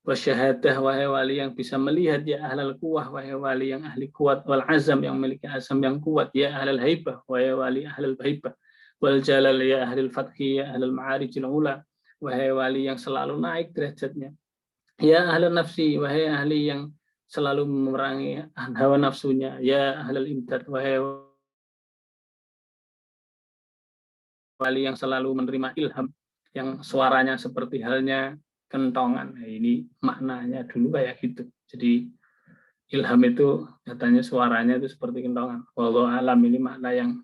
Wasyahadah, wahai wali yang bisa melihat, ya ahlal quwah, wahai wali yang ahli kuat, wal azam, yang memiliki azam yang kuat, ya ahlal haibah, wahai wali ahlal haibah, wal jalal, ya ahlul fathi, ya ahlul ma'arijil ula, wahai wali yang selalu naik derajatnya, ya ahlul nafsi, wahai ahli yang selalu memerangi hawa nafsunya, ya ahlul imdad, wahai wali yang selalu menerima ilham, yang suaranya seperti halnya kentongan. Nah, ini maknanya dulu kayak gitu. Jadi ilham itu katanya suaranya itu seperti kentongan. Wallahu alam, ini makna yang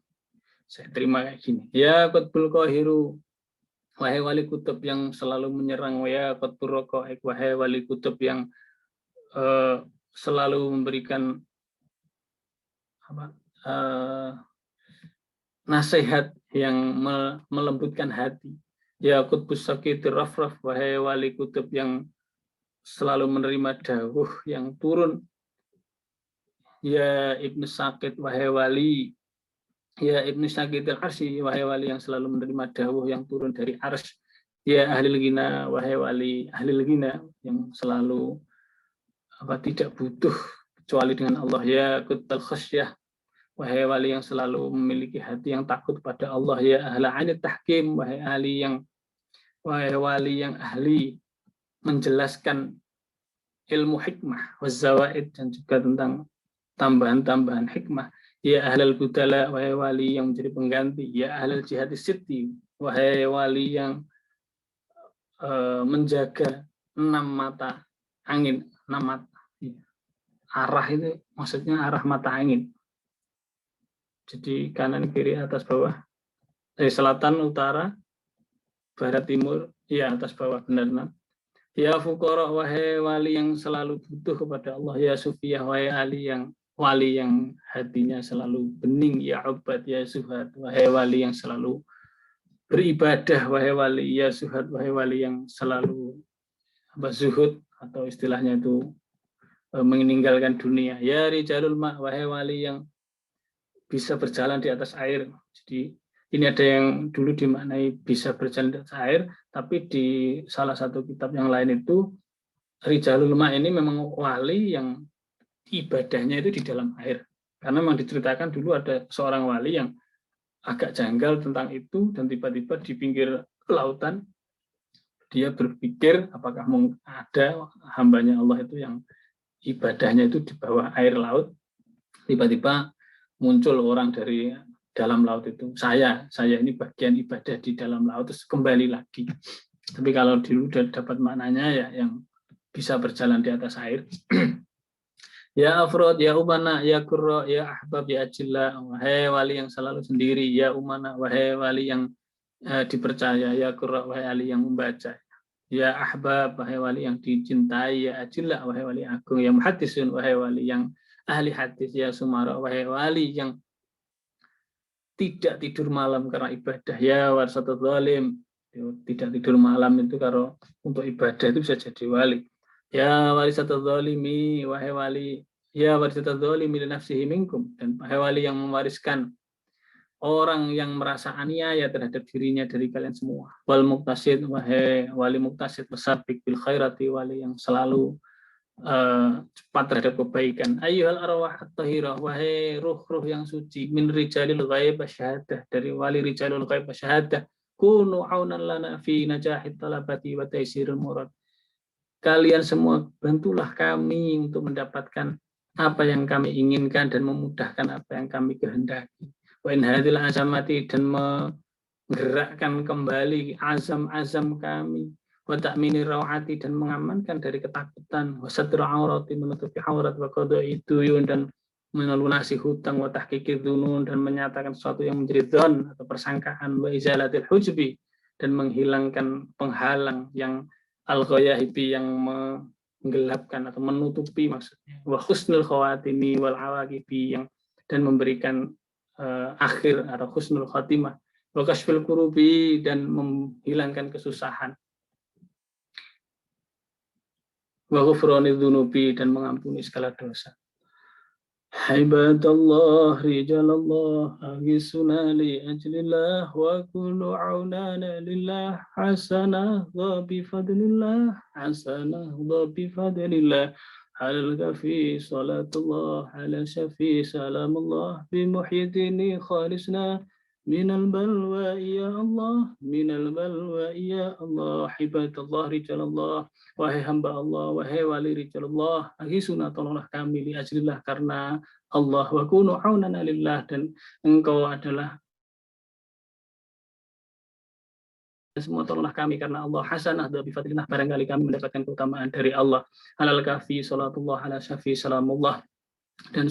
saya terima kayak gini. Ya qutbul qahiru, wahai wali kutub yang selalu menyerang, ya qutbur raqaiq, wahai wali kutub yang selalu memberikan nasihat yang melembutkan hati. Ya qutbus sakitir rafraf, wahai wali kutub yang selalu menerima dawuh yang turun. Ya ibnu sakit, wahai wali, ya ibnu sakit al-arsy, wahai wali yang selalu menerima dawuh yang turun dari arsy. Ya ahlil ghina, wahai wali ahlil ghina yang selalu tidak butuh kecuali dengan Allah. Ya qutbal khasyah, wahai wali yang selalu memiliki hati yang takut pada Allah. Ya ahla anit tahkim, wahai wali yang ahli menjelaskan ilmu hikmah, wazawaid, dan juga tentang tambahan-tambahan hikmah. Ya ahlal budala, wahai wali yang menjadi pengganti. Ya ahlal jihadis sitti, wahai wali yang menjaga 6 mata angin. 6 mata. Arah itu maksudnya arah mata angin. Jadi kanan, kiri, atas, bawah. Selatan, utara, barat, timur, ya atas, bawah, benar. Ya fuqara, wahai wali yang selalu butuh kepada Allah. Ya sufiyah, wahai wali yang hatinya selalu bening. Ya ubad, ya suhad, wahai wali yang selalu beribadah. Wahai wali, ya suhad, wahai wali yang selalu zuhud, atau istilahnya itu meninggalkan dunia. Ya rijalul ma', wahai wali yang bisa berjalan di atas air. Jadi ini ada yang dulu dimaknai bisa berjalan di atas air, tapi di salah satu kitab yang lain itu Rijalul Ma ini memang wali yang ibadahnya itu di dalam air. Karena memang diceritakan dulu ada seorang wali yang agak janggal tentang itu dan tiba-tiba di pinggir lautan dia berpikir apakah ada hambanya Allah itu yang ibadahnya itu di bawah air laut. Tiba-tiba muncul orang dari dalam laut itu. Saya ini bagian ibadah di dalam laut, terus kembali lagi. Tapi kalau dulu dapat maknanya ya yang bisa berjalan di atas air. Ya afrod, ya umana, ya kurro, ya ahbab, ya ajillah. Wahai wali yang selalu sendiri, ya umana, wahai wali yang dipercaya, ya kurro, wahai wali yang membaca. Ya ahbab, wahai wali yang dicintai, ya ajillah, wahai wali agung, ya muhaddisun, wahai wali yang ahli hadis, ya sumara, wahai wali yang tidak tidur malam karena ibadah, ya warsatul zalim. Tidak tidur malam itu kalau untuk ibadah itu bisa jadi wali. Ya warisatul zalimi, wahai wali, ya warisatul zalimi li nafsihi minkum, dan wahai wali yang mewariskan orang yang merasa aniaya terhadap dirinya dari kalian semua. Wal muqtasid, wahai wali muqtasid, wasabik bil khairati, wali yang selalu cepat terhadap kebaikan. Ayyuhal arwah at-tahirah, wahai ruh-ruh yang suci, min rijalil ghaib syahadah, dari wali rijalul ghaib syahadah, kunu aunan lana fi najahit talabati wa taisirul murad. Kalian semua bantulah kami untuk mendapatkan apa yang kami inginkan dan memudahkan apa yang kami kehendaki. Wa in hadhil azamati, dan menggerakkan kembali azam-azam kami. Wa ta'mini rawati, dan mengamankan dari ketakutan. Wa satru aurati, menutupi aurat. Wa qada'i duyun, dan melunasi hutang. Wa tahqiqi dzunun, dan menyatakan sesuatu yang menjadi dzon atau persangkaan. Wa izalatil hujbi, dan menghilangkan penghalang yang al-ghayahibi, yang menggelapkan atau menutupi maksudnya. Wa husnul khawatimi wal awaqibi, yang dan memberikan akhir atau husnul khatimah. Wa kashfil kurubi, dan menghilangkan kesusahan. Wa ghufrani dzunubi, dan mengampuni segala dosa. Ibadallah, rijalallah, agisuna li ajlillah, wa kunu aunana lillah, hasanah wa bifadlillah, hasanah wa bifadlillah, halal kafi salatullah, ala syafi salamullah, bimuhyiddini khalisna, minal balwa ya Allah, minal balwa ya Allah. Ibadallah, rijalallah, wahai hamba Allah, wahai wali rijalullah, agisuna, tolonglah kami li ajlillah, karena Allah, wa kunu aunana lillah, dan engkau adalah semua, tolonglah kami karena Allah. Hasanah da bifadlillah, barangkali kami mendapatkan keutamaan dari Allah. Alal kafi salatullah, ala syafi salamullah, dan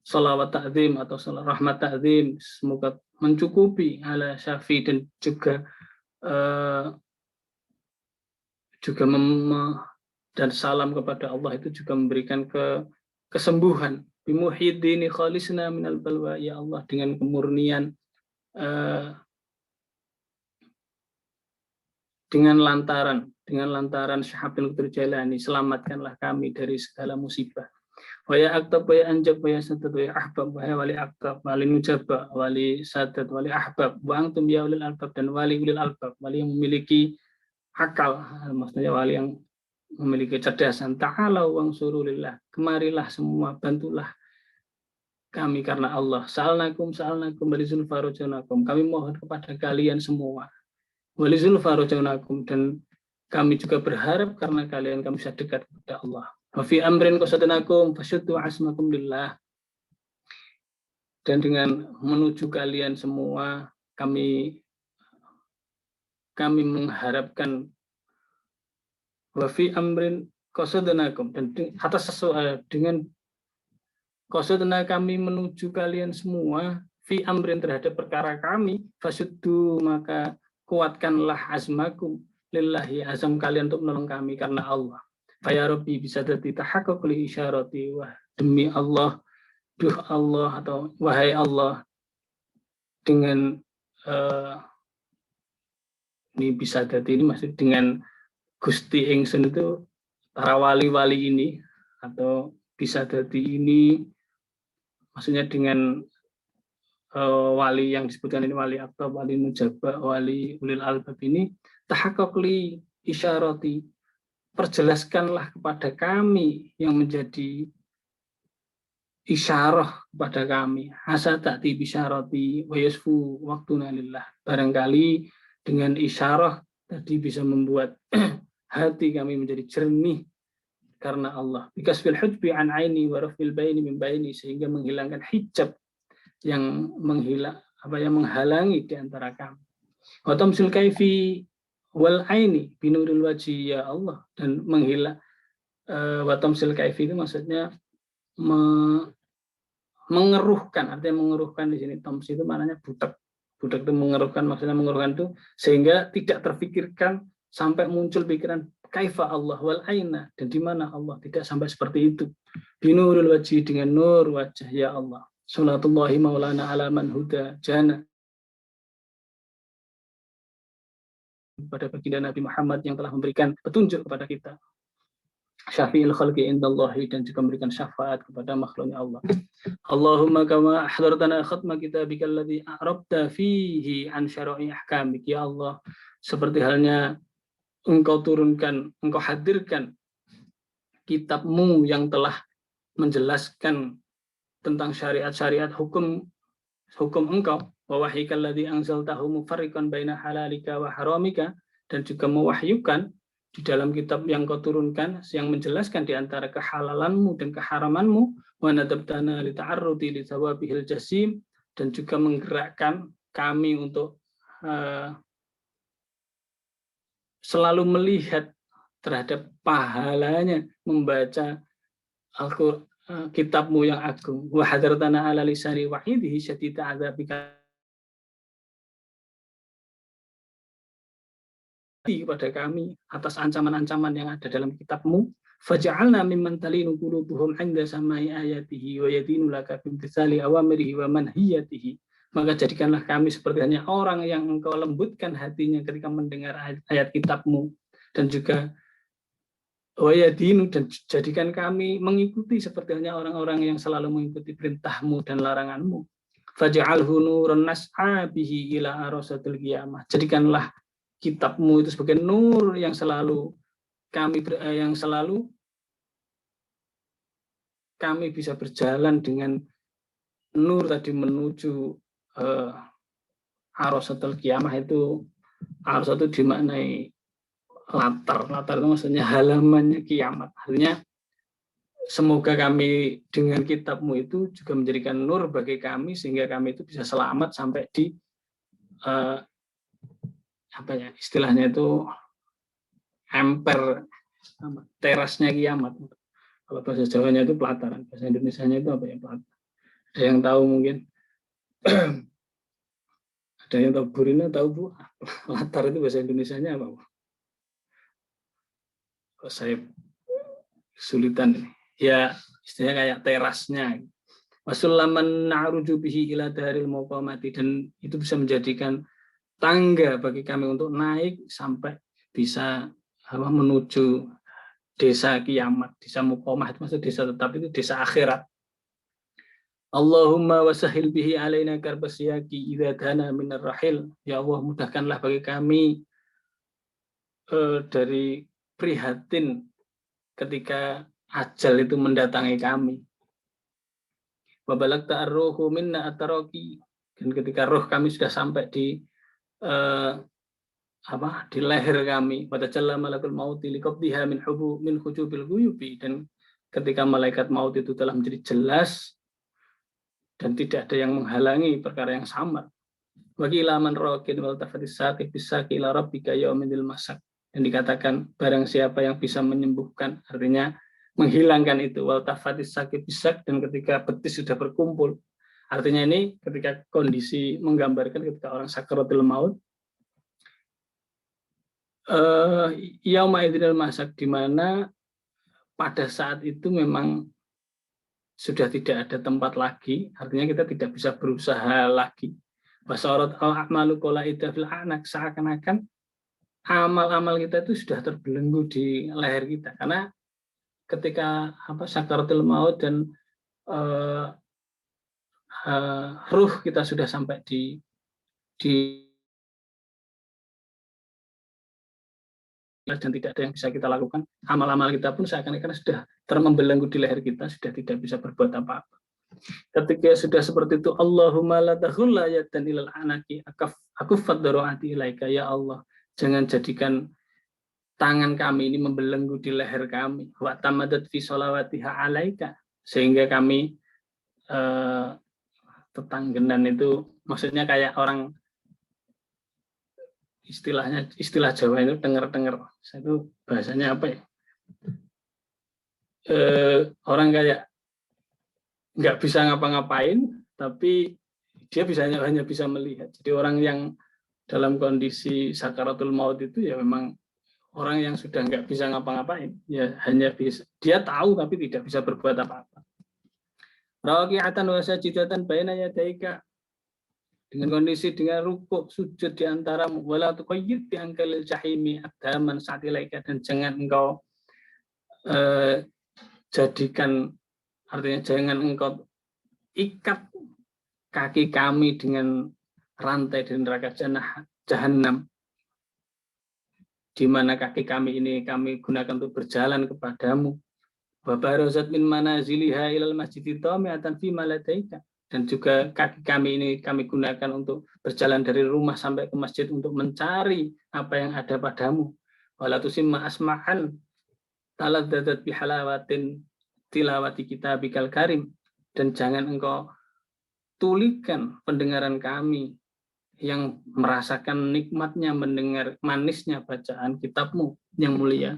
salawat ta'zim atau salat rahmat ta'zim semoga mencukupi ala syafi, dan juga dan salam kepada Allah itu juga memberikan kesembuhan. Bimuhyiddini khalisna minal balwa ya Allah, dengan kemurnian dengan lantaran Syahabil Jalani, selamatkanlah kami dari segala musibah. Wa ya aktab, wa ya anjab, wa ya sadat, wa ya ahbab, wahai wali aktab, wali mujabah, wali sadat, wali ahbab, wa antum ya ulil albab, dan wali ulil albab, wali yang memiliki akal, maksudnya wali yang memiliki kecerdasan. Ta'ala wang surulillah, kemarilah semua, bantulah kami karena Allah. Sa'alnakum walizul farujanakum, kami mohon kepada kalian semua, walizul farujanakum, dan kami juga berharap karena kalian kami bisa dekat kepada Allah. Wa fi amrin qasadnakum fasyuddu asmakum lillah, dan dengan menuju kalian semua kami mengharapkan. Wa fi amrin qasadnakum, dan atas dengan qasadna, kami menuju kalian semua, fi amrin, terhadap perkara kami, fasuddu, maka kuatkanlah azmakum lillahi, azam kalian untuk menolong kami karena Allah. Fa ya rabbi bisa dadi tahaqqaq li isyarati, wah demi Allah, duh Allah, atau wahai Allah, dengan ini bisa dadi, ini maksud dengan Gusti ingsun itu, para wali-wali ini, atau bisa jadi ini maksudnya dengan wali yang disebutkan ini, wali aktab, wali mujabah, wali ulil albab ini, tahaqqaq li isyarati, perjelaskanlah kepada kami yang menjadi isyarah kepada kami. Asa ta'ti bisyarati wa yasfu waktuna lillah. Barangkali dengan isyarah tadi bisa membuat hati kami menjadi jernih karena Allah. Bikasfil hujbi an aini wa rafil baini min baini, sehingga menghilangkan hijab yang menghalangi di antara kami. Wa tamsil kaifi wal aini binuril wajhi ya Allah, dan menghilang wa tamsil kaifi itu maksudnya mengeruhkan, artinya mengeruhkan di sini. Toms itu maknanya budak. Budak itu mengeruhkan, maksudnya mengeruhkan itu sehingga tidak terfikirkan sampai muncul pikiran kaifa Allah wal aina, dan di mana Allah, tidak sampai seperti itu. Binurul wajhi, dengan nur wajah ya Allah. Salatullahi maulana ala man huda jana, pada baginda Nabi Muhammad yang telah memberikan petunjuk kepada kita. Syafi'il khalqi indallahi, dan juga memberikan syafaat kepada makhluknya Allah. Allahumma kama ahdartana khatma kitabika alladhi a'rabta fihi an syara'i ahkamik. Ya Allah, seperti halnya Engkau turunkan, Engkau hadirkan kitabmu yang telah menjelaskan tentang syariat-syariat hukum Engkau, wa wahyika alladhi anzaltahu mufarriqan baina halalika wa haramika, dan juga mewahyukan di dalam kitab yang kau turunkan yang menjelaskan di antara kehalalanmu dan keharamanmu, wa nadabtana li ta'arrudi li thawabihil jasim, dan juga menggerakkan kami untuk selalu melihat terhadap pahalanya membaca Al-Qur'an, kitabmu yang agung. Wa hadartana ala lisani wahidihi syadida adzabika, kepada kami atas ancaman-ancaman yang ada dalam kitabmu. Faja'alna mimman talinu qulubuhum 'inda sama'i ayatihi wa yadinu laka bimtithali awamirihi wa manhiyatihi. Maka jadikanlah kami seperti hanya orang yang Engkau lembutkan hatinya ketika mendengar ayat kitabmu, dan juga wa yadinu, dan jadikan kami mengikuti seperti hanya orang-orang yang selalu mengikuti perintahmu dan laranganmu. Faj'alhu nuran nas'a bihi ila arasatil qiyamah. Jadikanlah kitabmu itu sebagai nur yang selalu kami bisa berjalan dengan nur tadi menuju arasatul qiyamah. Itu arasa itu dimaknai latar itu maksudnya halamannya kiamat. Artinya semoga kami dengan kitabmu itu juga menjadikan nur bagi kami, sehingga kami itu bisa selamat sampai di istilahnya itu emper, terasnya kiamat. Kalau bahasa Jawanya itu pelataran, bahasa Indonesianya itu apa ya, pelataran? Ada yang tahu mungkin? Ada yang tahu? Burina tahu Bu? Latar itu bahasa Indonesianya apa Bu? Kalau saya kesulitan ini. Ya istilahnya kayak terasnya. Wasulaman na'ruju bihi ila daril maqamati, dan itu bisa menjadikan tangga bagi kami untuk naik sampai bisa menuju desa kiamat, desa muqamah, itu maksud desa tetap, itu desa akhirat. Allahumma wasahil bihi alaina karbasyaki idza dana minar rahil. Ya Allah, mudahkanlah bagi kami dari prihatin ketika ajal itu mendatangi kami. Wa balagta ar-ruhu minna at-taraqi, dan ketika roh kami sudah sampai di leher kami, pada jalla malakul mauti liqabdiha min hujubil ghuyubi, dan ketika malaikat maut itu telah menjadi jelas dan tidak ada yang menghalangi perkara yang samar. Bagi ilaman raqin wal tafatis saqi bisaqi ila rabbika yaumil masak, dan dikatakan barang siapa yang bisa menyembuhkan, artinya menghilangkan itu, wal tafatis saqi bisak, dan ketika betis sudah berkumpul. Artinya ini ketika kondisi menggambarkan ketika orang sakaratul maut, yauma idzil masak, di mana pada saat itu memang sudah tidak ada tempat lagi, artinya kita tidak bisa berusaha lagi. Basarat al-a'malu qalaida fil a'naq, seakan-akan amal-amal kita itu sudah terbelenggu di leher kita, karena ketika sakaratul maut dan ruh kita sudah sampai di dan tidak ada yang bisa kita lakukan. Amal-amal kita pun seakan-akan sudah termembelenggu di leher kita, sudah tidak bisa berbuat apa-apa. Ketika sudah seperti itu, Allahumma la taghul layatan ilal anaki akuffat daru'ati ilaika, ya Allah, jangan jadikan tangan kami ini membelenggu di leher kami, wa tamadat fi sholawatiha alaika, sehingga kami tetanggenan itu, maksudnya kayak orang istilah Jawa itu dengar-dengar, itu bahasanya apa ya? Orang kayak nggak bisa ngapa-ngapain, tapi dia hanya bisa melihat. Jadi orang yang dalam kondisi sakaratul maut itu ya memang orang yang sudah nggak bisa ngapa-ngapain, ya hanya bisa, dia tahu tapi tidak bisa berbuat apa-apa. Raqi'atan wa sajidatan baina yadaika, dengan kondisi dengan rukuk sujud di antaramu, wala tuqayyid bi ankalil jahimi aqdaman sa'tilaika, dan jangan engkau jadikan, artinya jangan engkau ikat kaki kami dengan rantai di neraka jahanam, di mana kaki kami ini kami gunakan untuk berjalan kepadamu. Wa barazat min manaziliha ilal masjidit tami'atan fi maladaika, dan juga kaki kami ini kami gunakan untuk berjalan dari rumah sampai ke masjid untuk mencari apa yang ada padamu. Wala tusimma asma'an taladzadat bihalawatin tilawati kitabikal karim, dan jangan engkau tulikan pendengaran kami yang merasakan nikmatnya mendengar manisnya bacaan kitabmu yang mulia.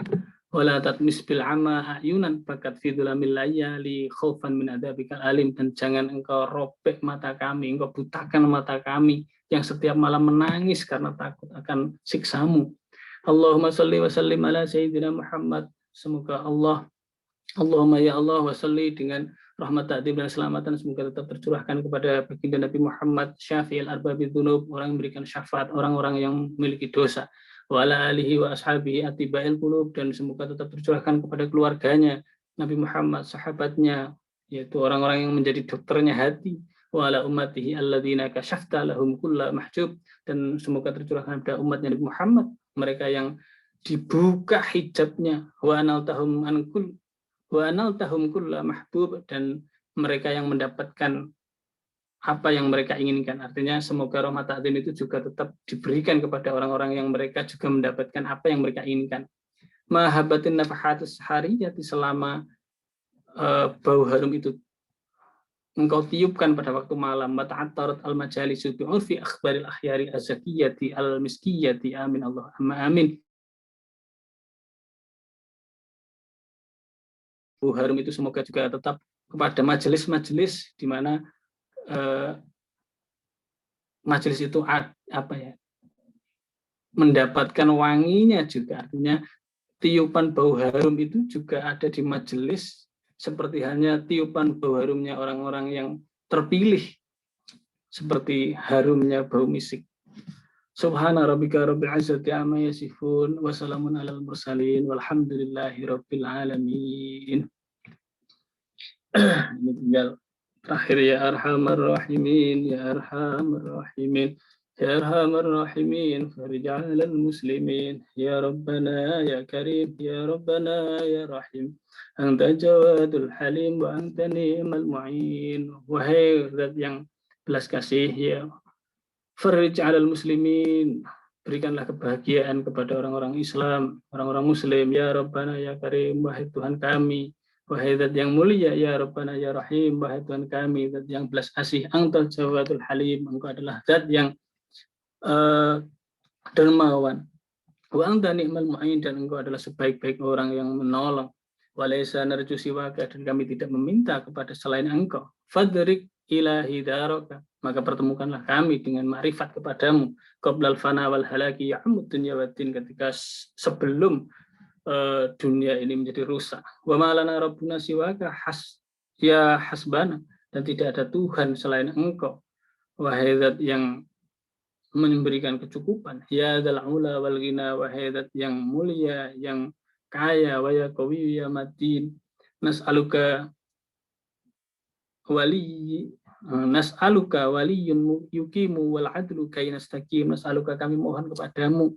Wala tatmis bil ama ayunan bakat fi dhulamil layali khaufan min adzabikal alim, dan jangan engkau robek mata kami, engkau butakan mata kami yang setiap malam menangis karena takut akan siksamu. Allahumma shalli wa sallim ala sayyidina Muhammad. Semoga Allahumma ya Allah wa salli, dengan rahmat ta'dzim dan keselamatan semoga tetap tercurahkan kepada baginda Nabi Muhammad, syafi'il arbabi dzunub, orang yang memberikan syafaat orang-orang yang memiliki dosa, wa ala alihi wa ashabihi atiba'il qulub, dan semoga tetap tercurahkan kepada keluarganya Nabi Muhammad, sahabatnya, yaitu orang-orang yang menjadi dokternya hati, wa ala ummatihi alladzina kasyafta lahum kulla mahjub, dan semoga tercurahkan kepada umatnya Nabi Muhammad, mereka yang dibuka hijabnya, wa analtahum ankul wa analtahum kulla mahbub, dan mereka yang mendapatkan apa yang mereka inginkan. Artinya semoga rahmat ta'zim itu juga tetap diberikan kepada orang-orang yang mereka juga mendapatkan apa yang mereka inginkan. Mahabbatin nafahatus hariyati, selama bau harum itu engkau tiupkan pada waktu malam. Mata'attarat al-majalisu bi'urfi akhbaril akhyari az-zakiyati al-miskiyati, amin Allah amin. Bau harum itu semoga juga tetap kepada majelis-majelis di mana majelis itu apa ya, mendapatkan wanginya juga, artinya tiupan bau harum itu juga ada di majelis seperti hanya tiupan bau harumnya orang-orang yang terpilih, seperti harumnya bau misik. Subhana rabbika rabbil izzati amma yasifun wa salamun alal mursalin walhamdulillahi rabbil alamin. Ini tinggal terakhir, ya arhamar rahimin, ya arhamar rahimin, ya arhamar rahimin, farij 'alal muslimin, ya rabbana ya karim, ya rabbana ya rahim, anta jawadul halim wa anta ni'mal mu'in. Wahai zat yang belas kasih, ya farij 'alal muslimin, berikanlah kebahagiaan kepada orang-orang Islam, orang-orang muslim, ya rabbana ya karim, wahai Tuhan kami, wahai zat yang mulia, ya Rabbana ya Rahim, wahai Tuhan kami, zat yang belas kasih, Antal Jawadul Halim, engkau adalah zat yang dermawan, wa anta ni'mal mu'in, dan engkau adalah sebaik-baik orang yang menolong, walaysa narju siwaka, dan kami tidak meminta kepada selain engkau, fadrik ilahi daraka, maka pertemukanlah kami dengan makrifat kepadamu, qoblal fana wal halaki ya'mud dunya waddin, ketika sebelum dunia ini menjadi rusak. Wa malana rabbuna siwaka ya hasbana, dan tidak ada Tuhan selain engkau, wahai zat yang memberikan kecukupan, ya dzal ula wal ghina, wahai zat yang mulia, yang kaya, wa ya qawi ya matin, nas'aluka waliyun yuqimu wal adlu kay nastaqim, nas'aluka, kami mohon kepadamu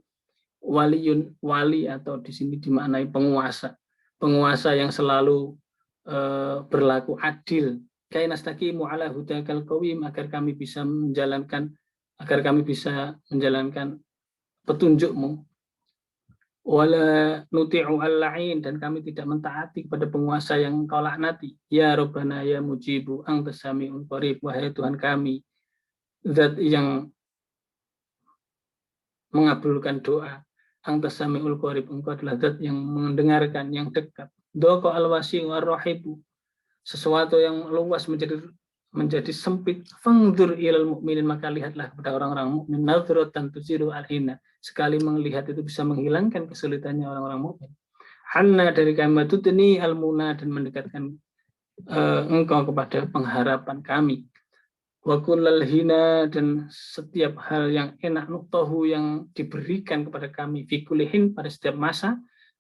waliyun, wali atau di sini dimaknai penguasa yang selalu berlaku adil. Kainastaqimu ala hudakal qawim, agar kami bisa menjalankan petunjukmu. Wala nuti'u al-la'in, dan kami tidak mentaati kepada penguasa yang kau laknati. Ya Rabbana ya mujibu antas sami'un qarib, wahai Tuhan kami, zat yang mengabulkan doa. Antas sami'ul qarib, engkau adalah zat yang mendengarkan, yang dekat. Dhaqa al-wasi'u ar-rahibu, sesuatu yang luas menjadi sempit. Fangdur ilal mu'minin, maka lihatlah kepada orang-orang mukmin. Nadhratan tuziru al-hina, sekali melihat itu bisa menghilangkan kesulitannya orang-orang mukmin. Hanna, dari kami tutni al-muna, dan mendekatkan engkau kepada pengharapan kami. Wa kullal hina, dan setiap hal yang enak, nuktahu, yang diberikan kepada kami, fi kullihin, pada setiap masa.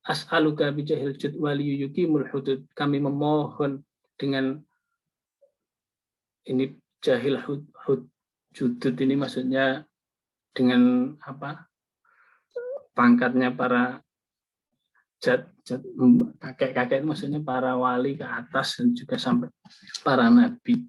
As'aluka bijahil jud wali yuqimul hudud, kami memohon dengan ini jahil hudud ini maksudnya dengan apa, pangkatnya para kakek-kakek, maksudnya para wali ke atas dan juga sampai para nabi.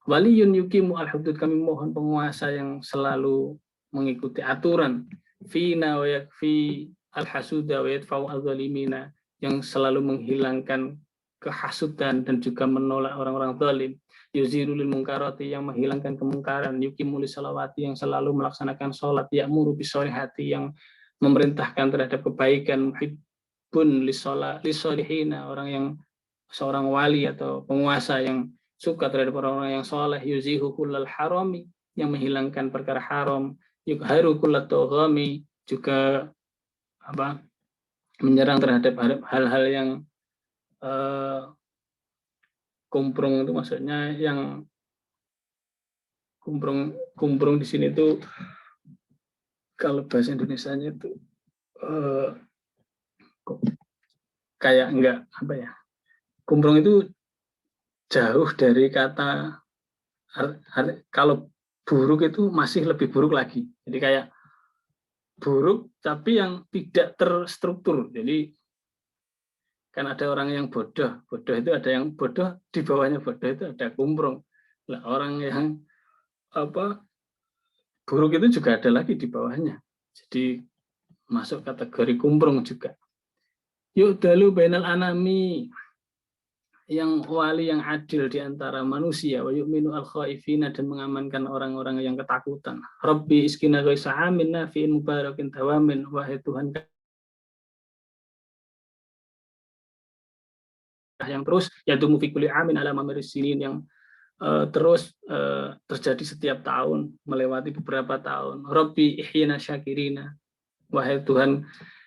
Waliyun yuqimu al-hudud, kami mohon penguasa yang selalu mengikuti aturan. Fina wa yakfi al-hasuda wa yadfa'u al-zalimina, yang selalu menghilangkan kehasudan dan juga menolak orang-orang zalim. Yuzirul mungkarati, yang menghilangkan kemungkaran. Yuqimu lisolawati, yang selalu melaksanakan sholat. Ya'muru bisolihati, yang memerintahkan terhadap kebaikan. Muhibbun lisolihina, orang yang seorang wali atau penguasa yang suka terhadap orang-orang yang soleh. Yuzihu kullal harami, yang menghilangkan perkara haram. Yukharu kullat toghami, juga menyerang terhadap hal-hal yang kumprung, itu maksudnya yang kumprung di sini tuh kalau bahasa Indonesianya itu kayak enggak kumprung itu jauh dari kata, kalau buruk itu masih lebih buruk lagi. Jadi kayak buruk tapi yang tidak terstruktur. Jadi kan ada orang yang bodoh itu ada yang bodoh, di bawahnya bodoh itu ada kumprung. Nah, orang yang buruk itu juga ada lagi di bawahnya. Jadi masuk kategori kumprung juga. Yuk dalu bainal anami, yang wali yang adil di antara manusia. Wa yu'minu al-khaifina, dan mengamankan orang-orang yang ketakutan. Rabbi iskina ghaisa amin nafi'in mubarakin tawamin, wahai Tuhan yang terus yadumu fi kulli amin ala mamiris sinin, yang terus terjadi setiap tahun melewati beberapa tahun. Rabbi ihyina syakirina, wahai Tuhan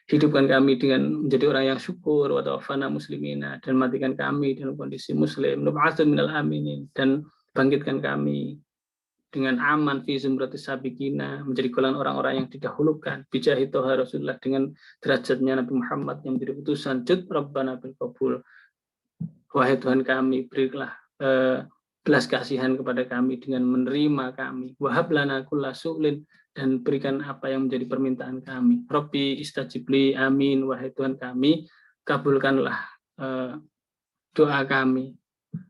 hidupkan kami dengan menjadi orang yang syukur. Wa tawaffana muslimina, dan matikan kami dalam kondisi muslim. Nub'atsu minal aminin, dan bangkitkan kami dengan aman. Fi zumratis sabiqina, menjadi golongan orang-orang yang didahulukan. Bijahi toha Rasulullah, dengan derajatnya Nabi Muhammad yang menjadi utusan. Jud Rabbana bil qabul, wahai Tuhan kami berilah belas kasihan kepada kami dengan menerima kami. Wahab lana kulla su'lin, dan berikan apa yang menjadi permintaan kami. Rabbi istajibli, amin, wahai Tuhan kami kabulkanlah doa kami,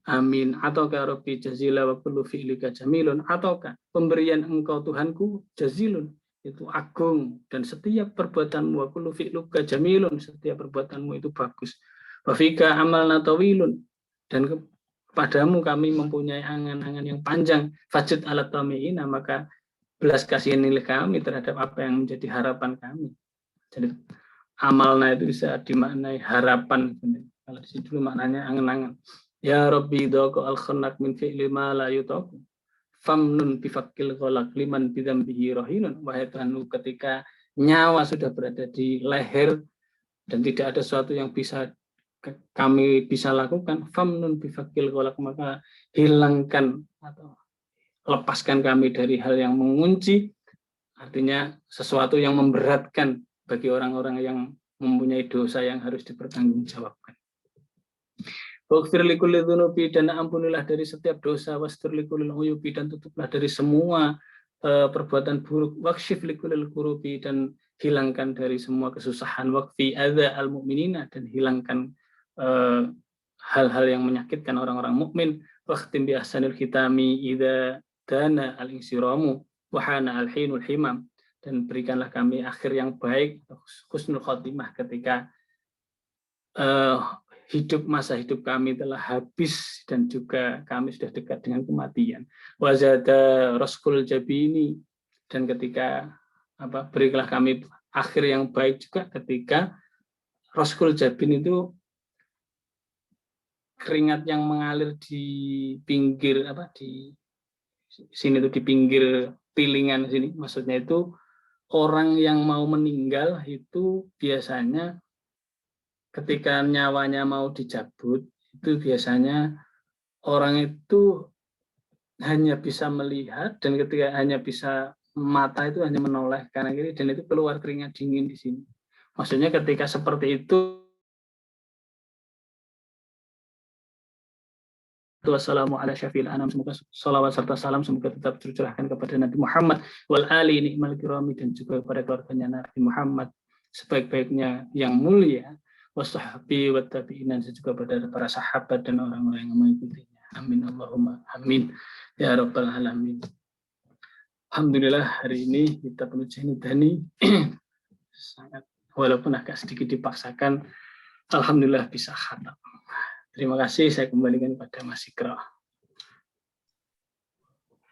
amin. Ataukah Rabbi jazila wa kullu fi'lika jamilun, ataukah pemberian engkau Tuhanku jazilun, itu agung, dan setiap perbuatanmu, wa kullu fi'luka jamilun, setiap perbuatanmu itu bagus. Wafika amalna tawilun, dan kepadamu kami mempunyai angan-angan yang panjang. Fajid alat tami'ina, maka belas kasihan nilai kami terhadap apa yang menjadi harapan kami. Jadi amalna itu bisa dimaknai harapan. Kalau di situ maknanya angan-angan. Ya Rabbi dhaqo al-khannak min fi'li ma la yutaku, famnun bifakil ghalaq liman bidambihi rahinun. Wahai Tuhanku, ketika nyawa sudah berada di leher dan tidak ada sesuatu yang bisa kami bisa lakukan, famnun bifakil ghalaq, maka hilangkan atau lepaskan kami dari hal yang mengunci, artinya sesuatu yang memberatkan bagi orang-orang yang mempunyai dosa yang harus dipertanggungjawabkan. Waghfir likulli dzunubi, dan ampunilah dari setiap dosa. Wastur likulli uyubi, dan tutuplah dari semua perbuatan buruk. Wakshif likulli kurubi, dan hilangkan dari semua kesusahan, waqfi adza al-mu'minina, dan hilangkan hal-hal yang menyakitkan orang-orang mukmin, waqtim bi ahsanil khitami idza dana al-insiramu wa hana al-hinul himam, dan berikanlah kami akhir yang baik, husnul khotimah, ketika masa hidup kami telah habis dan juga kami sudah dekat dengan kematian. Wazada raskul jabini, dan ketika berikanlah kami akhir yang baik juga ketika raskul jabin itu keringat yang mengalir di pinggir di sini tuh, di pinggir pilingan sini. Maksudnya itu orang yang mau meninggal itu biasanya ketika nyawanya mau dicabut, itu biasanya orang itu hanya bisa melihat, dan ketika hanya bisa mata itu hanya menoleh kanan kiri, dan itu keluar keringat dingin di sini. Maksudnya ketika seperti itu, wassalamualaikum warahmatullahi wabarakatuh. Semoga salawat serta salam semoga tetap tercurahkan kepada Nabi Muhammad wal ali ni'mal kirami, dan juga kepada keluarganya Nabi Muhammad sebaik-baiknya yang mulia, wassahabi wa tabi'in, dan juga pada para sahabat dan orang-orang yang mengikutinya. Amin Allahumma amin ya rabbal alamin. Alhamdulillah, hari ini kita penuh Nidani sangat, walaupun agak sedikit dipaksakan, alhamdulillah bisa khatam. Terima kasih, saya kembalikan kepada Mas Ikra.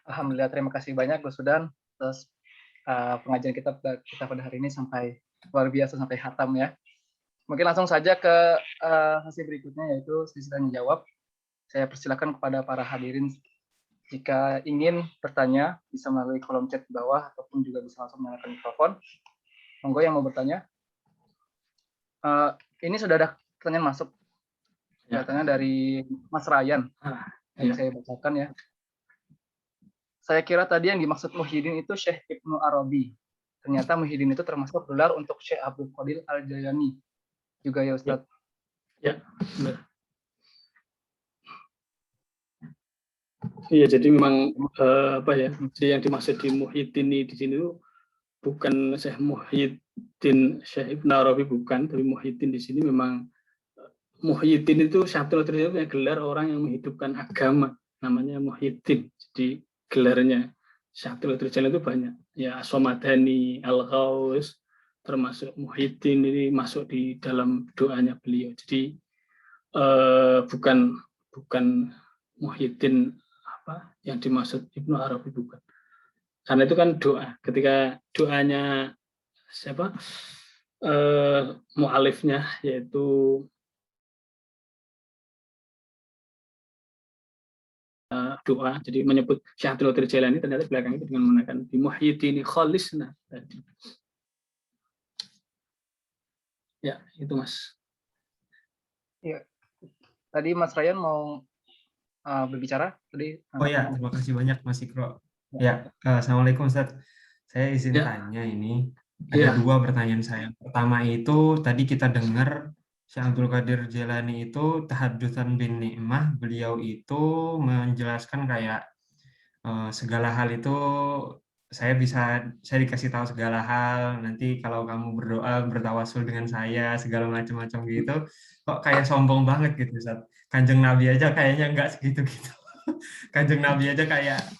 Alhamdulillah, terima kasih banyak Gus Sudan atas pengajian kita pada hari ini, sampai luar biasa, sampai khatam ya. Mungkin langsung saja ke sesi berikutnya, yaitu sesi tanya jawab. Saya persilakan kepada para hadirin, jika ingin bertanya bisa melalui kolom chat di bawah, ataupun juga bisa langsung menyalakan mikrofon. Monggo yang mau bertanya. Ini sudah ada pertanyaan masuk. Katanya dari Mas Ryan, yang saya bacakan ya. Saya kira tadi yang dimaksud Muhyiddin itu Syekh Ibnu Arabi. Ternyata Muhyiddin itu termasuk gelar untuk Syekh Abdul Qadir Al-Jailani juga ya Ustaz. Ya, benar. Iya, jadi memang jadi yang dimaksud di Muhyiddin di sini itu bukan Syekh Muhyiddin Syekh Ibnu Arabi, bukan, tapi Muhyiddin di sini memang Muhyiddin itu satu punya gelar orang yang menghidupkan agama, namanya Muhyiddin. Jadi gelarnya Syaikhul Jalal itu banyak. Ya, As-Samadani, Al-Ghaus, termasuk Muhyiddin ini masuk di dalam doanya beliau. Jadi bukan Muhyiddin yang dimaksud Ibnu Arabi, bukan. Karena itu kan doa. Ketika doanya siapa? Mu'alifnya, yaitu doa, jadi menyebut Syaikhul Jalani, ternyata belakang itu dengan menggunakan bi Muhyiddin khalisna tadi. Ya, itu Mas. Iya. Tadi Mas Ryan mau berbicara tadi. Oh ya, terima kasih banyak Mas Ikro. Ya, Assalamualaikum Ustaz. Saya izin tanya ini. Ada dua pertanyaan saya. Pertama itu tadi kita dengar Syekh Abdul Qadir Jailani itu tahaddusan bin ni'mah, beliau itu menjelaskan kayak segala hal itu saya dikasih tahu segala hal, nanti kalau kamu berdoa bertawasul dengan saya segala macam-macam gitu, kok kayak sombong banget gitu Ustaz. Kanjeng Nabi aja kayaknya enggak segitu-gitu. Kanjeng Nabi aja kayak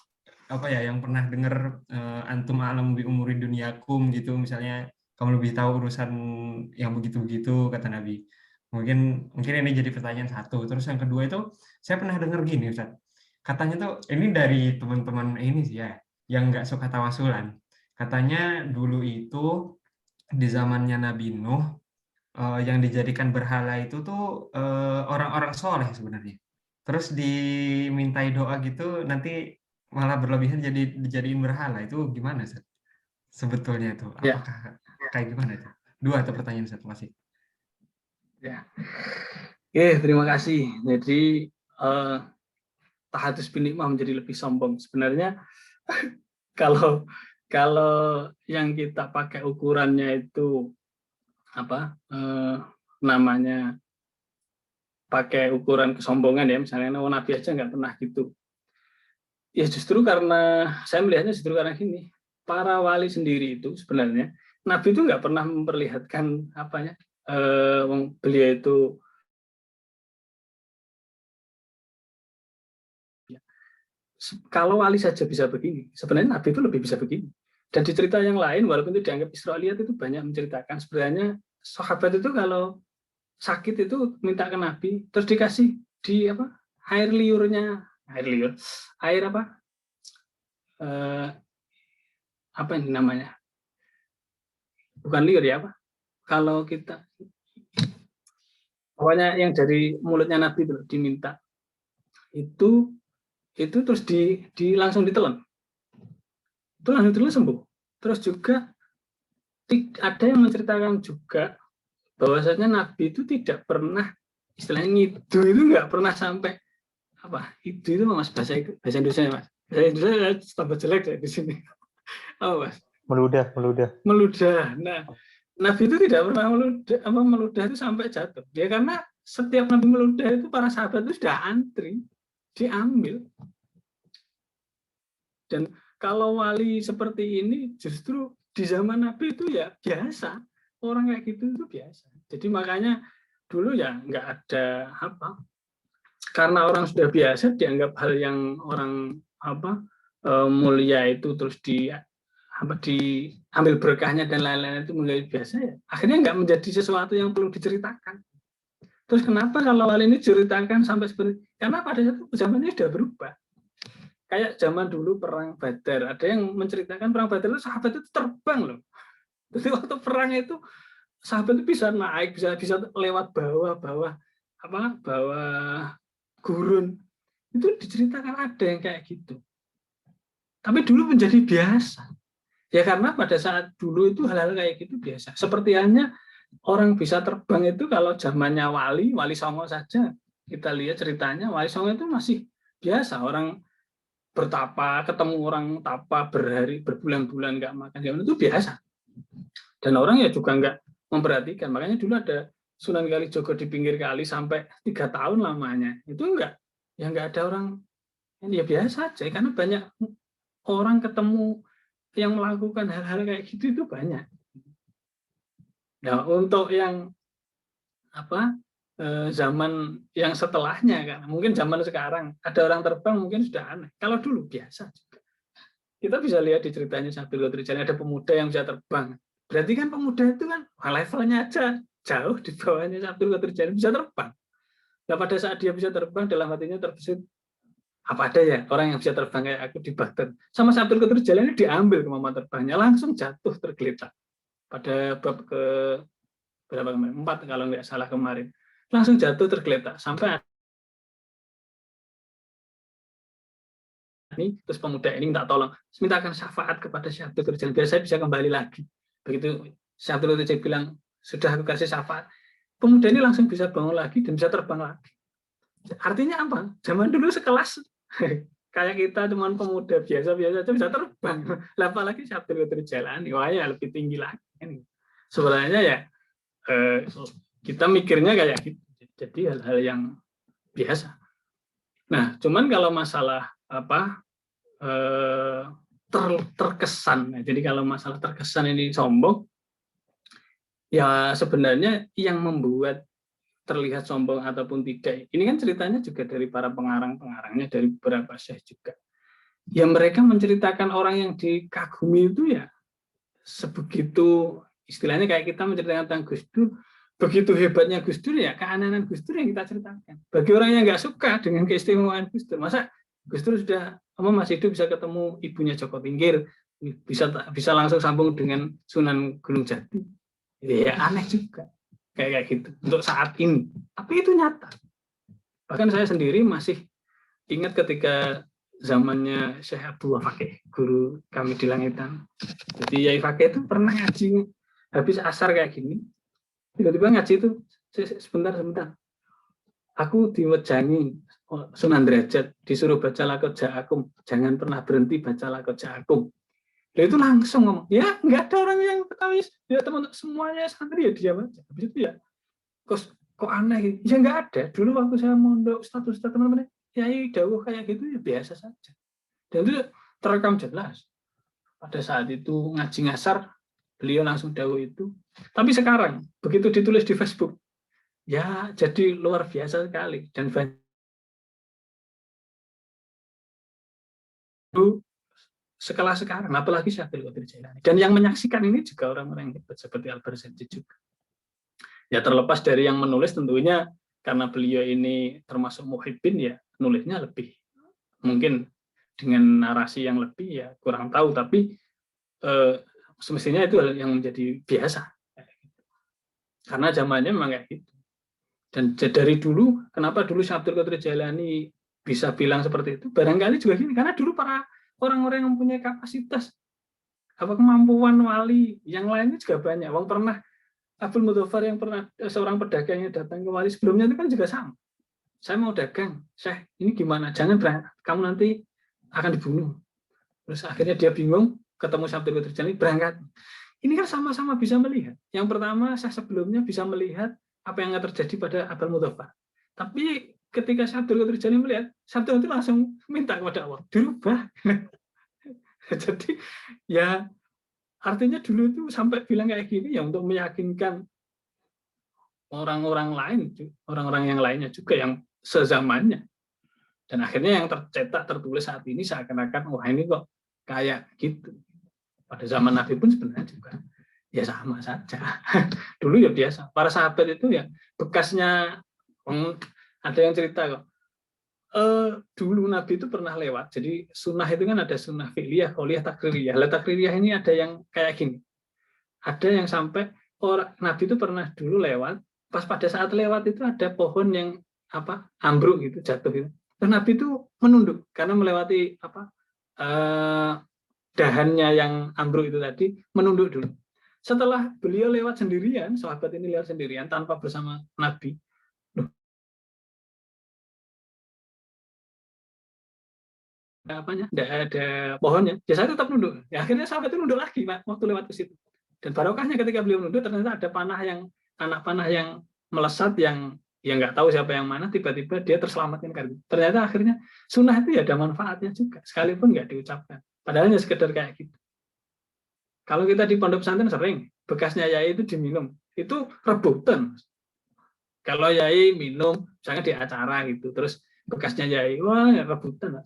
yang pernah dengar antum alam bi umuri dunyakum gitu, misalnya kamu lebih tahu urusan yang begitu-begitu kata Nabi. Mungkin ini jadi pertanyaan satu. Terus yang kedua itu saya pernah dengar gini Ustaz. Katanya tuh ini dari teman-teman ini sih ya, yang nggak suka tawasulan. Katanya dulu itu di zamannya Nabi Nuh yang dijadikan berhala itu tuh orang-orang soleh sebenarnya. Terus dimintai doa gitu, nanti malah berlebihan dijadiin berhala. Itu gimana Ustaz? Sebetulnya itu apakah kayak gimana itu? Dua atau pertanyaan Ustaz, masih. Ya. Oke, terima kasih. Jadi tahadus bin nikmah menjadi lebih sombong. Sebenarnya kalau yang kita pakai ukurannya itu namanya pakai ukuran kesombongan ya, misalnya Nabi aja nggak pernah gitu. Ya justru karena saya melihatnya justru karena gini, para wali sendiri itu sebenarnya Nabi itu nggak pernah memperlihatkan apanya, beliau itu kalau wali saja bisa begini, sebenarnya Nabi itu lebih bisa begini. Dan di cerita yang lain, walaupun itu dianggap Israiliyat, itu banyak menceritakan sebenarnya sahabat itu kalau sakit itu minta ke Nabi, terus dikasih di apa air liurnya, air apa ini namanya? Bukan liur ya apa? Kalau kita pokoknya yang dari mulutnya Nabi itu diminta itu terus langsung ditelan. Itu langsung ditelan sembuh. Terus juga ada yang menceritakan juga bahwasanya Nabi itu tidak pernah istilahnya ngidu itu nggak pernah sampai apa itu mas bahasa Indonesia mas, bahasa Indonesia tambah jelek ya di sini. Oh mas, meludah. Nah, Nabi itu tidak pernah meludah itu sampai jatuh. Dia karena setiap Nabi meludah itu para sahabat itu sudah antri diambil. Dan kalau wali seperti ini justru di zaman Nabi itu ya biasa, orang kayak gitu itu biasa. Jadi makanya dulu ya nggak ada apa, karena orang sudah biasa dianggap hal yang orang mulia itu terus diambil berkahnya dan lain-lain itu mulai biasa ya. Akhirnya nggak menjadi sesuatu yang perlu diceritakan. Terus kenapa kalau wali ini diceritakan sampai seperti karena pada satu zamannya sudah berubah. Kayak zaman dulu perang Badar, ada yang menceritakan perang Badar itu sahabat itu terbang loh. Jadi waktu perang itu sahabat itu bisa naik, bisa lewat bawah gurun. Itu diceritakan ada yang kayak gitu. Tapi dulu menjadi biasa. Ya karena pada saat dulu itu hal-hal kayak gitu biasa. Seperti halnya orang bisa terbang itu kalau zamannya Wali Songo saja. Kita lihat ceritanya, Wali Songo itu masih biasa. Orang bertapa, ketemu orang tapa berbulan-bulan nggak makan, itu biasa. Dan orang ya juga nggak memperhatikan. Makanya dulu ada Sunan Kalijogo di pinggir kali sampai 3 tahun lamanya. Itu nggak ada orang, ya biasa aja. Karena banyak orang ketemu yang melakukan hal-hal kayak gitu itu banyak. Nah, untuk yang zaman yang setelahnya kan mungkin zaman sekarang ada orang terbang mungkin sudah aneh. Kalau dulu biasa juga. Kita bisa lihat di ceritanya Abdul Qadir Jailani ada pemuda yang bisa terbang. Berarti kan pemuda itu kan levelnya aja jauh di bawahnya Abdul Qadir Jailani bisa terbang. Nah pada saat dia bisa terbang dalam hatinya terbesit apa ada ya orang yang bisa terbang kayak aku di Baghdad. Sama Abdul Qadir Jailani diambil kemampuan terbangnya langsung jatuh tergeletak. Pada bab ke berapa kemarin? 4 kalau nggak salah kemarin. Langsung jatuh tergeletak sampai ini terus pemuda ini minta tolong mintakan syafaat kepada Syekh Abdul Qadir Jailani biar saya bisa kembali lagi. Begitu Syekh Abdul Qadir bilang sudah aku kasih syafaat, pemuda ini langsung bisa bangun lagi dan bisa terbang lagi. Artinya apa? Zaman dulu sekelas kayak kita cuman pemuda biasa-biasa aja bisa terbang. Apalagi Syekh Abdul Qadir Jailani, wah ya lebih tinggi lagi. Sebenarnya ya kita mikirnya kayak gitu. Jadi hal-hal yang biasa. Nah, cuman kalau masalah terkesan. Nah, jadi kalau masalah terkesan ini sombong, ya sebenarnya yang membuat terlihat sombong ataupun tidak. Ini kan ceritanya juga dari para pengarang-pengarangnya, dari beberapa syekh juga. Ya mereka menceritakan orang yang dikagumi itu ya sebegitu, istilahnya kayak kita menceritakan tentang Gus Dur, begitu hebatnya Gus Dur ya keanehan Gus Dur yang kita ceritakan. Bagi orang yang nggak suka dengan keistimewaan Gus Dur, masa Gus Dur sudah masih hidup bisa ketemu ibunya Joko Tingkir, bisa langsung sambung dengan Sunan Gunung Jati. Ya aneh juga kayak gitu untuk saat ini. Tapi itu nyata. Bahkan saya sendiri masih ingat ketika zamannya Syekh Abdullah Fakih, guru kami di Langitan. Jadi Yai Fakih itu pernah ngaji habis asar kayak gini. Tiba-tiba ngaji itu sebentar. Aku diwejangi Sunan Derajat disuruh baca Laqad Ja'akum, jangan pernah berhenti baca Laqad Ja'akum. Dia itu langsung ngomong, ya nggak ada orang yang ketahui, ya teman-teman semuanya santri ya diam aja. Habis itu ya, kok aneh? Ya nggak ada. Dulu waktu saya mondok status teman-teman, ya dawuh kayak gitu ya biasa saja. Dan itu terekam jelas. Pada saat itu ngaji ngasar, beliau langsung dawuh itu. Tapi sekarang begitu ditulis di Facebook, ya jadi luar biasa sekali dan sekelas sekarang, apalagi Syekh Abdul Qadir Jailani. Dan yang menyaksikan ini juga orang-orang yang hebat seperti Al-Barzanji juga. Ya terlepas dari yang menulis tentunya karena beliau ini termasuk muhibbin ya nulisnya lebih mungkin dengan narasi yang lebih ya kurang tahu tapi semestinya itu yang menjadi biasa karena zamannya memang kayak gitu. Dan dari dulu kenapa dulu Syekh Abdul Qadir Jailani bisa bilang seperti itu barangkali juga gini karena dulu para orang-orang yang mempunyai kapasitas kemampuan wali yang lainnya juga banyak. Wong pernah Abdul Mudzaffar yang pernah seorang pedagang yang datang ke wali sebelumnya itu kan juga sama. Saya mau dagang, Syekh, ini gimana? Jangan berangkat, kamu nanti akan dibunuh. Terus akhirnya dia bingung, ketemu Syekh Abdul Qadir Jailani, berangkat. Ini kan sama-sama bisa melihat. Yang pertama, Syekh sebelumnya bisa melihat apa yang terjadi pada Abdul Mudzaffar. Tapi ketika Syekh Abdul Qadir Jailani melihat, Syekh Abdul Qadir langsung minta kepada Allah, dirubah. Jadi ya artinya dulu itu sampai bilang kayak gini ya untuk meyakinkan orang-orang lain, orang-orang yang lainnya juga yang sezamannya. Dan akhirnya yang tercetak tertulis saat ini seakan-akan wah ini kok kayak gitu. Pada zaman Nabi pun sebenarnya juga ya sama saja. Dulu ya biasa. Para sahabat itu ya bekasnya ada yang cerita kok. Dulu Nabi itu pernah lewat. Jadi sunnah itu kan ada sunnah fi'liyah, qauliyah, takririyah. Lah takririyah ini ada yang kayak gini. Ada yang sampai orang Nabi itu pernah dulu lewat, pas pada saat lewat itu ada pohon yang ambruk gitu, jatuh gitu. Dan Nabi itu menunduk karena melewati dahannya yang ambruk itu tadi, menunduk dulu. Setelah beliau lewat sendirian, sahabat ini lewat sendirian tanpa bersama Nabi. Tidak ada pohonnya, ya saya tetap nunduk. Ya, akhirnya sahabat itu nunduk lagi waktu lewat ke situ. Dan barokahnya ketika beliau nunduk ternyata ada anak panah yang melesat yang nggak tahu siapa yang mana, tiba-tiba dia terselamatkan kan. Ternyata akhirnya sunnah itu ya ada manfaatnya juga, sekalipun nggak diucapkan. Padahal hanya sekedar kayak gitu. Kalau kita di pondok pesantren sering bekasnya yai itu diminum, itu rebutan. Kalau yai minum, misalnya di acara gitu, terus bekasnya yai, wah ya rebutan.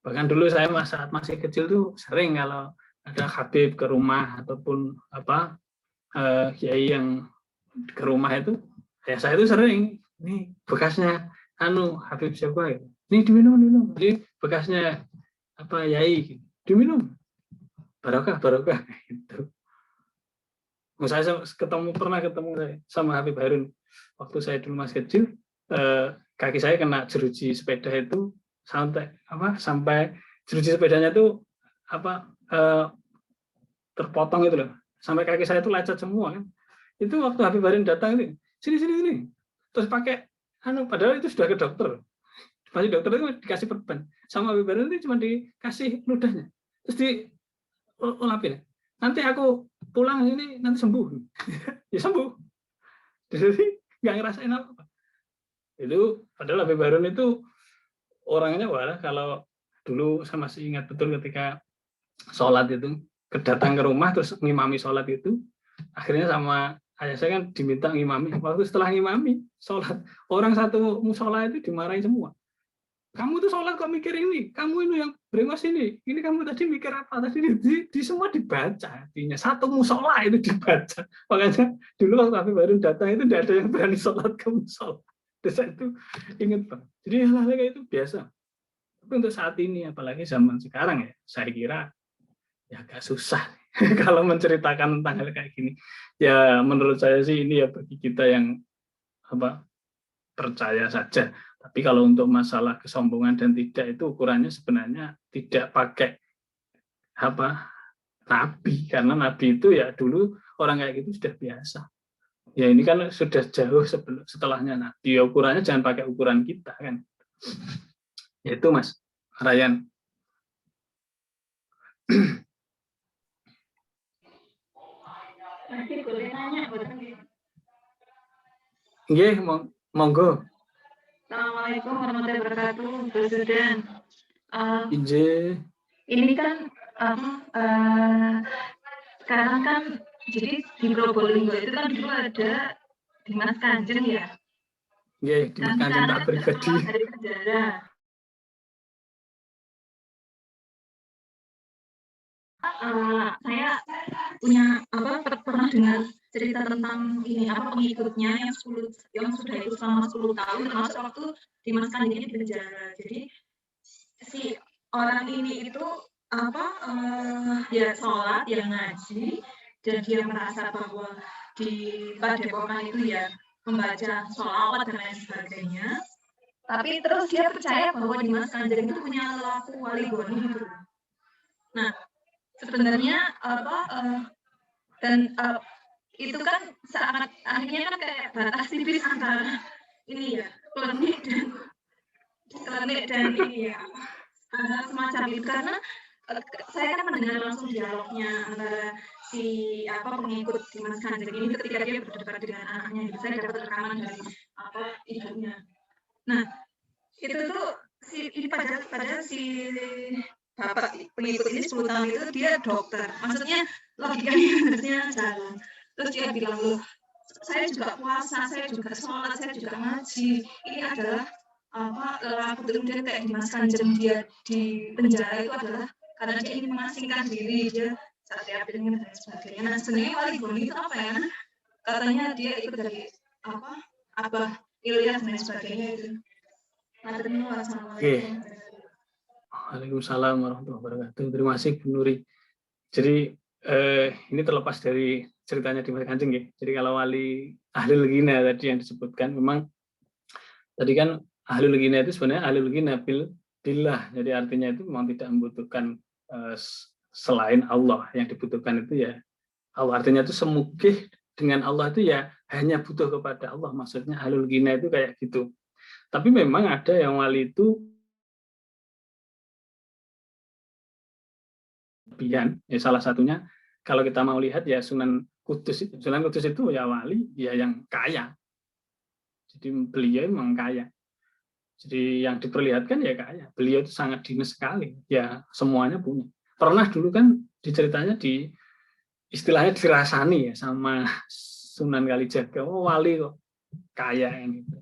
Bahkan dulu saya saat masih kecil tuh sering kalau ada Habib ke rumah ataupun kiai yang ke rumah itu, ya saya itu sering ini bekasnya Habib siapa gitu. Ini diminum. Jadi bekasnya yai gitu. Diminum. Barokah gitu. Saya pernah ketemu sama Habib Harun waktu saya dulu masih kecil, kaki saya kena jeruji sepeda itu sampai jeruji sepedanya itu terpotong itu loh, sampai kaki saya itu lecet semua kan. Itu waktu Habib Harun datang itu sini terus pakai padahal itu sudah ke dokter, pasti dokter itu dikasih perban, sama Habib Harun itu cuma dikasih ludahnya terus dilapin, nanti aku pulang ini nanti sembuh. Ya sembuh, jadi nggak ngerasain apa. Itu padahal Habib Harun itu orangnya kalau dulu saya masih ingat betul ketika sholat itu datang ke rumah terus ngimami sholat itu, akhirnya sama ayah saya kan diminta ngimami. Waktu setelah ngimami sholat, orang satu musola itu dimarahin semua. Kamu tuh sholat kok mikir ini, kamu ini yang brengos ini kamu tadi mikir apa? Tadi di semua dibaca, artinya satu musola itu dibaca. Makanya dulu waktu Habib Harun datang itu tidak ada yang berani sholat ke musola. Saya itu ingat Pak. Jadi hal-hal kayak itu biasa. Tapi untuk saat ini, apalagi zaman sekarang ya, saya kira ya agak susah kalau menceritakan tentang hal kayak gini. Ya menurut saya sih ini ya bagi kita yang percaya saja. Tapi kalau untuk masalah kesombongan dan tidak itu ukurannya sebenarnya tidak pakai nabi, karena nabi itu ya dulu orang kayak gitu sudah biasa. Ya ini kan sudah jauh setelahnya nabi. Ya, ukurannya jangan pakai ukuran kita kan. Yaitu Mas Ryan. Masih boleh nanya, Nggih, monggo. Assalamualaikum warahmatullahi wabarakatuh, Presiden. Injih. Ini kan sekarang kan jadi di Probolinggo itu kan dulu ada Dimas Kanjeng ya. Nggih, Dimas Dan Kanjeng sekarang tak kan pribadi. keluar dari penjara. Saya punya pernah dengar cerita tentang ini pengikutnya yang sudah ikut selama 10 tahun termasuk waktu Dimas Kanjeng ini di penjara. Jadi si orang ini itu dia sholat, dia ngaji, dan dia merasa bahwa di Padepokan itu ya membaca sholawat dan lain sebagainya. Tapi terus dia percaya bahwa Dimas Kanjeng itu punya laku wali goni gitu. Nah, sebenarnya itu kan sangat akhirnya kan kayak batas tipis antara ini ya klinik dan ini ya semacam itu karena saya kan mendengar langsung dialognya antara si pengikut Dimas Kanjeng ini ketika dia berdebat dengan anaknya. Saya dapat rekaman dari ibunya. Nah, itu tuh pada si bapak pengikut ini 10 tahun itu dia dokter. Maksudnya logikanya harusnya jalan. Terus dia bilang, loh, saya juga puasa, saya juga sholat, saya juga ngaji. Ini adalah laku kemudian kayak Dimas Kanjeng dia di penjara itu adalah karena dia ingin mengasingkan diri, dia satria pilih dan sebagainya. Nah, sebenarnya wali goni itu apa ya? Katanya dia ikut dari Abah Ilyas dan sebagainya itu. Oke. Waalaikumsalam warahmatullahi wabarakatuh. Terima kasih Bu Nuri. Jadi ini terlepas dari ceritanya Dimas Kanjeng ya. Jadi kalau wali ahlul ghina tadi yang disebutkan, memang tadi kan ahlul ghina itu sebenarnya ahlul ghina billah. Jadi artinya itu memang tidak membutuhkan selain Allah. Yang dibutuhkan itu ya Allah. Artinya itu semugih dengan Allah itu ya hanya butuh kepada Allah. Maksudnya ahlul ghina itu kayak gitu. Tapi memang ada yang wali itu ya salah satunya kalau kita mau lihat ya Sunan Kudus itu ya wali ya yang kaya. Jadi beliau memang kaya. Jadi yang diperlihatkan ya kaya. Beliau itu sangat dinas sekali. Ya semuanya punya. Pernah dulu kan diceritanya istilahnya dirasani ya sama Sunan Kalijaga. Oh wali kok kaya gitu.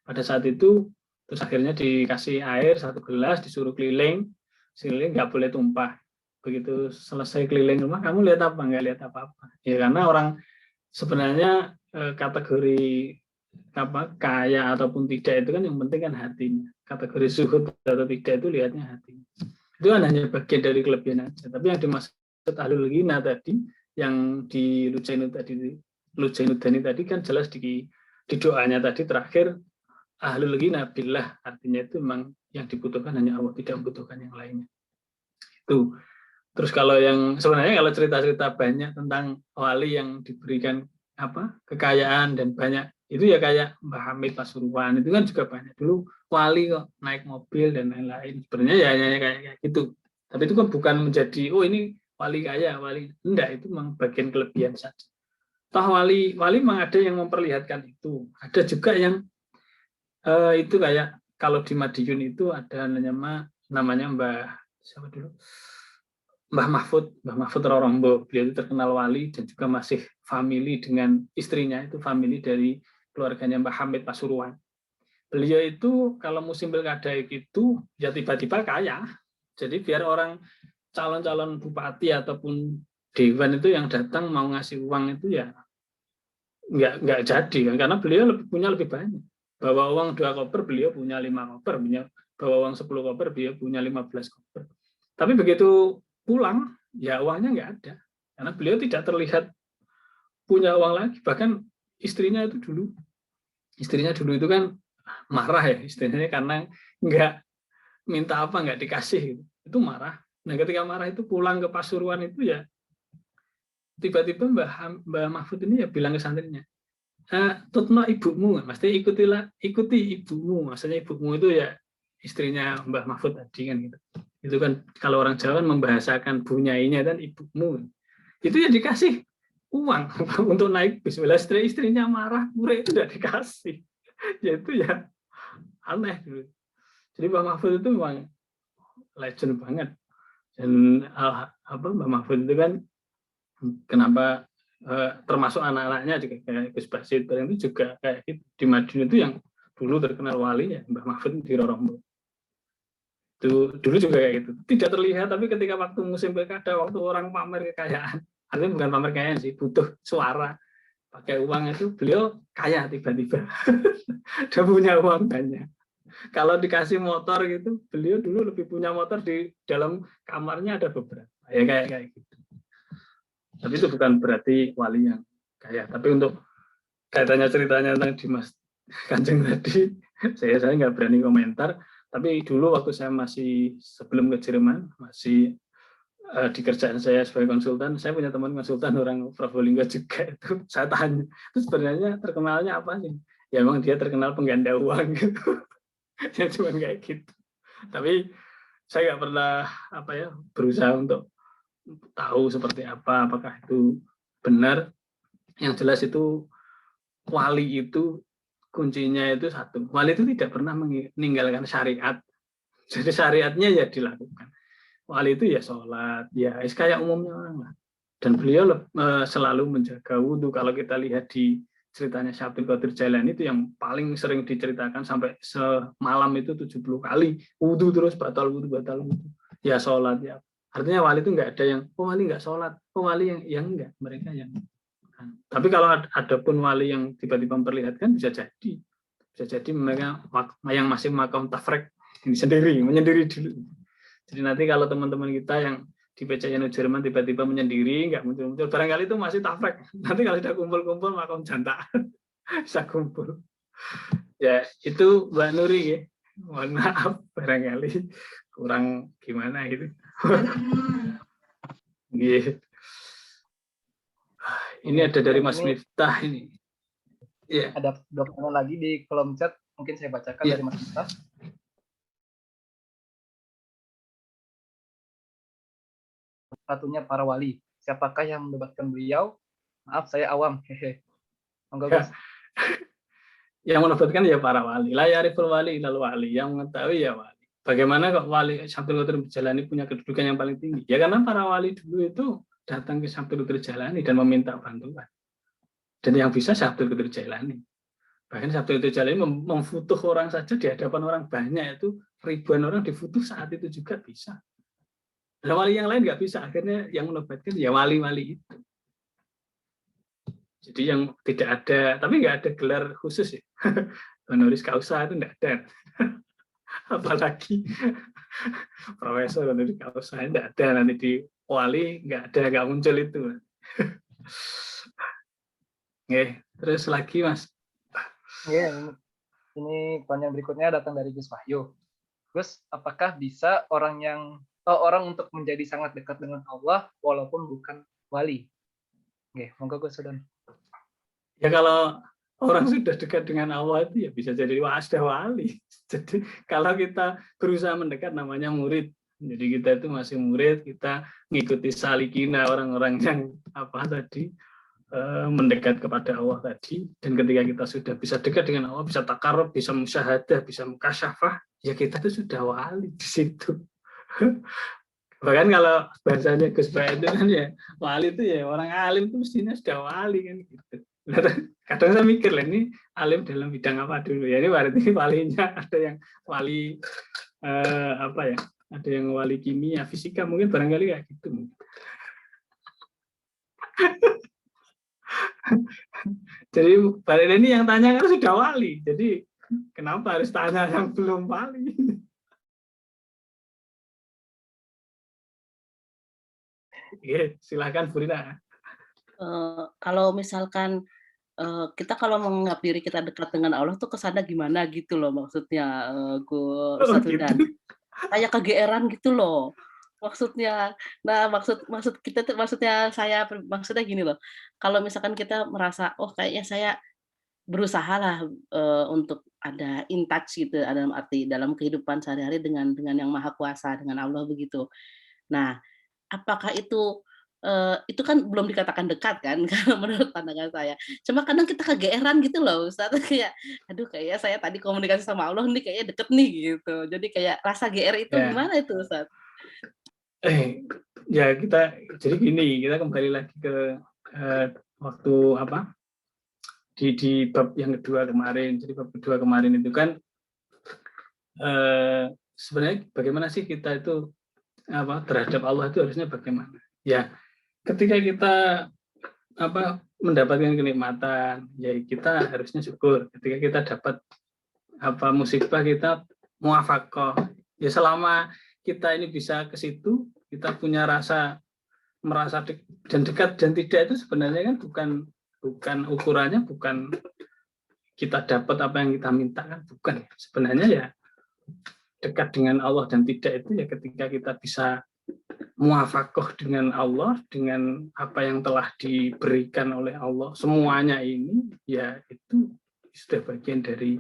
Pada saat itu terus akhirnya dikasih air 1 gelas, disuruh keliling nggak boleh tumpah. Begitu selesai keliling rumah, kamu lihat apa? Nggak lihat apa-apa. Ya karena orang sebenarnya kategori kaya ataupun tidak itu kan yang penting kan hatinya. Kategori zuhud atau tidak itu lihatnya hatinya. Itu kan hanya bagian dari kelebihan aja. Tapi yang dimaksud ahlul ghina tadi, yang di Lujainuddani tadi kan jelas di doanya tadi terakhir ahlul ghina billah, artinya itu memang yang dibutuhkan hanya Allah, tidak membutuhkan yang lainnya. Itu. Terus kalau yang sebenarnya kalau cerita-cerita banyak tentang wali yang diberikan kekayaan dan banyak itu ya kayak Mbah Hamid Pasuruan itu kan juga banyak dulu wali kok naik mobil dan lain-lain. Sebenarnya ya hanya kayak gitu. Tapi itu kan bukan menjadi ini wali kaya, wali enggak, itu memang bagian kelebihan saja. Toh wali memang ada yang memperlihatkan itu. Ada juga yang itu kayak kalau di Madiun itu ada namanya Mbah siapa dulu? Mbah Mahfud Rorombo. Beliau itu terkenal wali dan juga masih famili dengan istrinya, itu famili dari keluarganya Mbah Hamid Pasuruan. Beliau itu kalau musim pilkada itu ya tiba-tiba kaya. Jadi biar orang calon-calon bupati ataupun dewan itu yang datang mau ngasih uang itu ya nggak jadi kan, karena beliau punya lebih banyak. Bawa uang 2 koper, beliau punya 5 koper, bawa uang 10 koper, beliau punya 15 koper. Tapi begitu pulang, ya uangnya nggak ada. Karena beliau tidak terlihat punya uang lagi. Bahkan istrinya dulu itu kan marah ya istilahnya karena nggak minta apa, nggak dikasih gitu. Itu marah. Nah ketika marah itu pulang ke Pasuruan itu ya tiba-tiba Mbah Mahfud ini ya bilang ke santrinya, tutno ibumu, maksudnya ikuti ibumu. Maksudnya ibumu itu ya istrinya Mbah Mahfud tadi kan gitu. Itu kan kalau orang Jawa membahasakan bunyainya dan ibumu. Itu ya dikasih uang untuk naik bis. Istrinya marah, murid itu tidak dikasih. Ya itu ya aneh gitu. Jadi Mbah Mahfud itu memang legend banget. Dan Mbah Mahfud itu kan Kenapa termasuk anak-anaknya juga kayak Gus Basit itu juga kayak gitu. Di Madiun itu yang dulu terkenal wali ya Mbah Mahfud di Rorombo. Itu dulu juga kayak gitu. Tidak terlihat, tapi ketika waktu musim pilkada, waktu orang pamer kekayaan, artinya bukan pamer kekayaan sih, butuh suara, pakai uang itu beliau kaya tiba-tiba. Dia punya uang banyak. Kalau dikasih motor gitu, beliau dulu lebih punya motor, di dalam kamarnya ada beberapa. Ya kayak gitu. Tapi itu bukan berarti wali yang kaya. Tapi untuk kaitannya ceritanya tentang Dimas Kanjeng tadi, saya nggak berani komentar. Tapi dulu waktu saya masih sebelum ke Jerman, masih di kerjaan saya sebagai konsultan, saya punya teman konsultan orang Probolinggo juga. Itu saya tanya, itu sebenarnya terkenalnya apa sih? Ya emang dia terkenal pengganda uang gitu. Ya cuma kayak gitu. Tapi saya nggak pernah berusaha untuk tahu seperti apa, apakah itu benar. Yang jelas itu wali itu kuncinya itu satu. Wali itu tidak pernah meninggalkan syariat. Jadi syariatnya ya dilakukan. Wali itu ya sholat, ya kayak umumnya orang lah. Dan beliau selalu menjaga wudhu. Kalau kita lihat di ceritanya Syekh Abdul Qadir Jailani itu yang paling sering diceritakan sampai semalam itu 70 kali wudhu terus, batal wudhu. Ya sholat ya. Artinya wali itu nggak ada yang, wali nggak sholat, wali yang enggak. Mereka yang. Tapi kalau ada pun wali yang tiba-tiba memperlihatkan, bisa jadi mereka yang masih makam tafrek sendiri, menyendiri dulu. Jadi nanti kalau teman-teman kita yang di PCN Jerman tiba-tiba menyendiri, nggak muncul-muncul, barangkali itu masih tafrek. Nanti kalau sudah kumpul-kumpul makam jantak bisa kumpul. Ya itu Mbak Nuri ya. Mohon maaf barangkali kurang gimana gitu. Gitu. Ini ada dari Mas Miftah ini. Ya. Ada 2 pertanyaan lagi di kolom chat, mungkin saya bacakan dari Mas Miftah. Satunya para wali. Siapakah yang mendapatkan beliau? Maaf, saya awam. Hehe. Monggo, Gus. Yang mendapatkan ya para wali. La yariful wali ilal wali. Yang mengetahui ya wali. Bagaimana kok wali Syekh Abdul Qadir Jailani punya kedudukan yang paling tinggi? Ya karena para wali dulu itu datang ke Syekh Abdul Qadir Jailani dan meminta bantuan. Dan yang bisa Syekh Abdul Qadir Jailani. Bahkan Syekh Abdul Qadir Jailani memfutuh orang saja di hadapan orang banyak, itu ribuan orang difutuh saat itu juga bisa. Nah, wali yang lain nggak bisa. Akhirnya yang menobatkan ya wali-wali itu. Jadi yang tidak ada, tapi nggak ada gelar khusus ya. Honoris causa itu nggak ada. Apalagi profesor honoris causa nggak ada, nanti di wali nggak muncul itu. Oke, terus lagi Mas. Ini pertanyaan berikutnya datang dari Gus Wahyu. Gus, apakah bisa orang untuk menjadi sangat dekat dengan Allah walaupun bukan wali? Oke, monggo Gus Sudan. Ya kalau orang sudah dekat dengan Allah itu ya bisa jadi sudah wali. Jadi kalau kita berusaha mendekat namanya murid. Jadi kita itu masih murid, kita ngikuti salikina orang-orang yang mendekat kepada Allah tadi. Dan ketika kita sudah bisa dekat dengan Allah, bisa takarub, bisa musyahadah, bisa mukasyafah, ya kita itu sudah wali di situ. Bahkan kalau bahasanya Gus Bae itu kan ya wali itu ya orang alim itu mestinya sudah wali kan gitu. Kadang saya mikir lah, ini alim dalam bidang apa dulu ya? Ini berarti walinya ada yang wali ada yang wali kimia, fisika, mungkin barangkali kayak gitu. Jadi balik ini yang tanya kan sudah wali, jadi kenapa harus tanya yang belum wali? Silakan Bu Rina. Kalau misalkan kita kalau menganggap diri kita dekat dengan Allah tuh kesannya gimana gitu loh maksudnya, Ustaz Wildan. Kayak kegeeran gitu loh maksudnya. Nah maksud kita tuh maksudnya gini loh, kalau misalkan kita merasa oh kayaknya saya berusahalah untuk ada in touch gitu, dalam arti dalam kehidupan sehari-hari dengan yang Maha Kuasa, dengan Allah begitu. Nah, apakah itu kan belum dikatakan dekat kan kalau menurut pandangan saya. Cuma kadang kita kegeeran gitu loh Ustaz, kayak aduh kayaknya saya tadi komunikasi sama Allah nih kayaknya deket nih gitu. Jadi kayak rasa GR itu gimana itu Ustaz? ya kita jadi gini, kita kembali lagi ke waktu apa di bab yang kedua kemarin. Jadi bab kedua kemarin itu kan sebenarnya bagaimana sih kita itu apa terhadap Allah itu harusnya bagaimana? Ya, ketika kita apa mendapatkan kenikmatan, ya kita harusnya syukur. Ketika kita dapat apa musibah, kita muafaqah. Ya selama kita ini bisa ke situ, kita punya merasa dan dekat dan tidak, itu sebenarnya kan bukan ukurannya, bukan kita dapat apa yang kita minta, kan bukan. Sebenarnya ya dekat dengan Allah dan tidak itu ya ketika kita bisa muafaqah dengan Allah, dengan apa yang telah diberikan oleh Allah, semuanya ini ya itu sudah bagian dari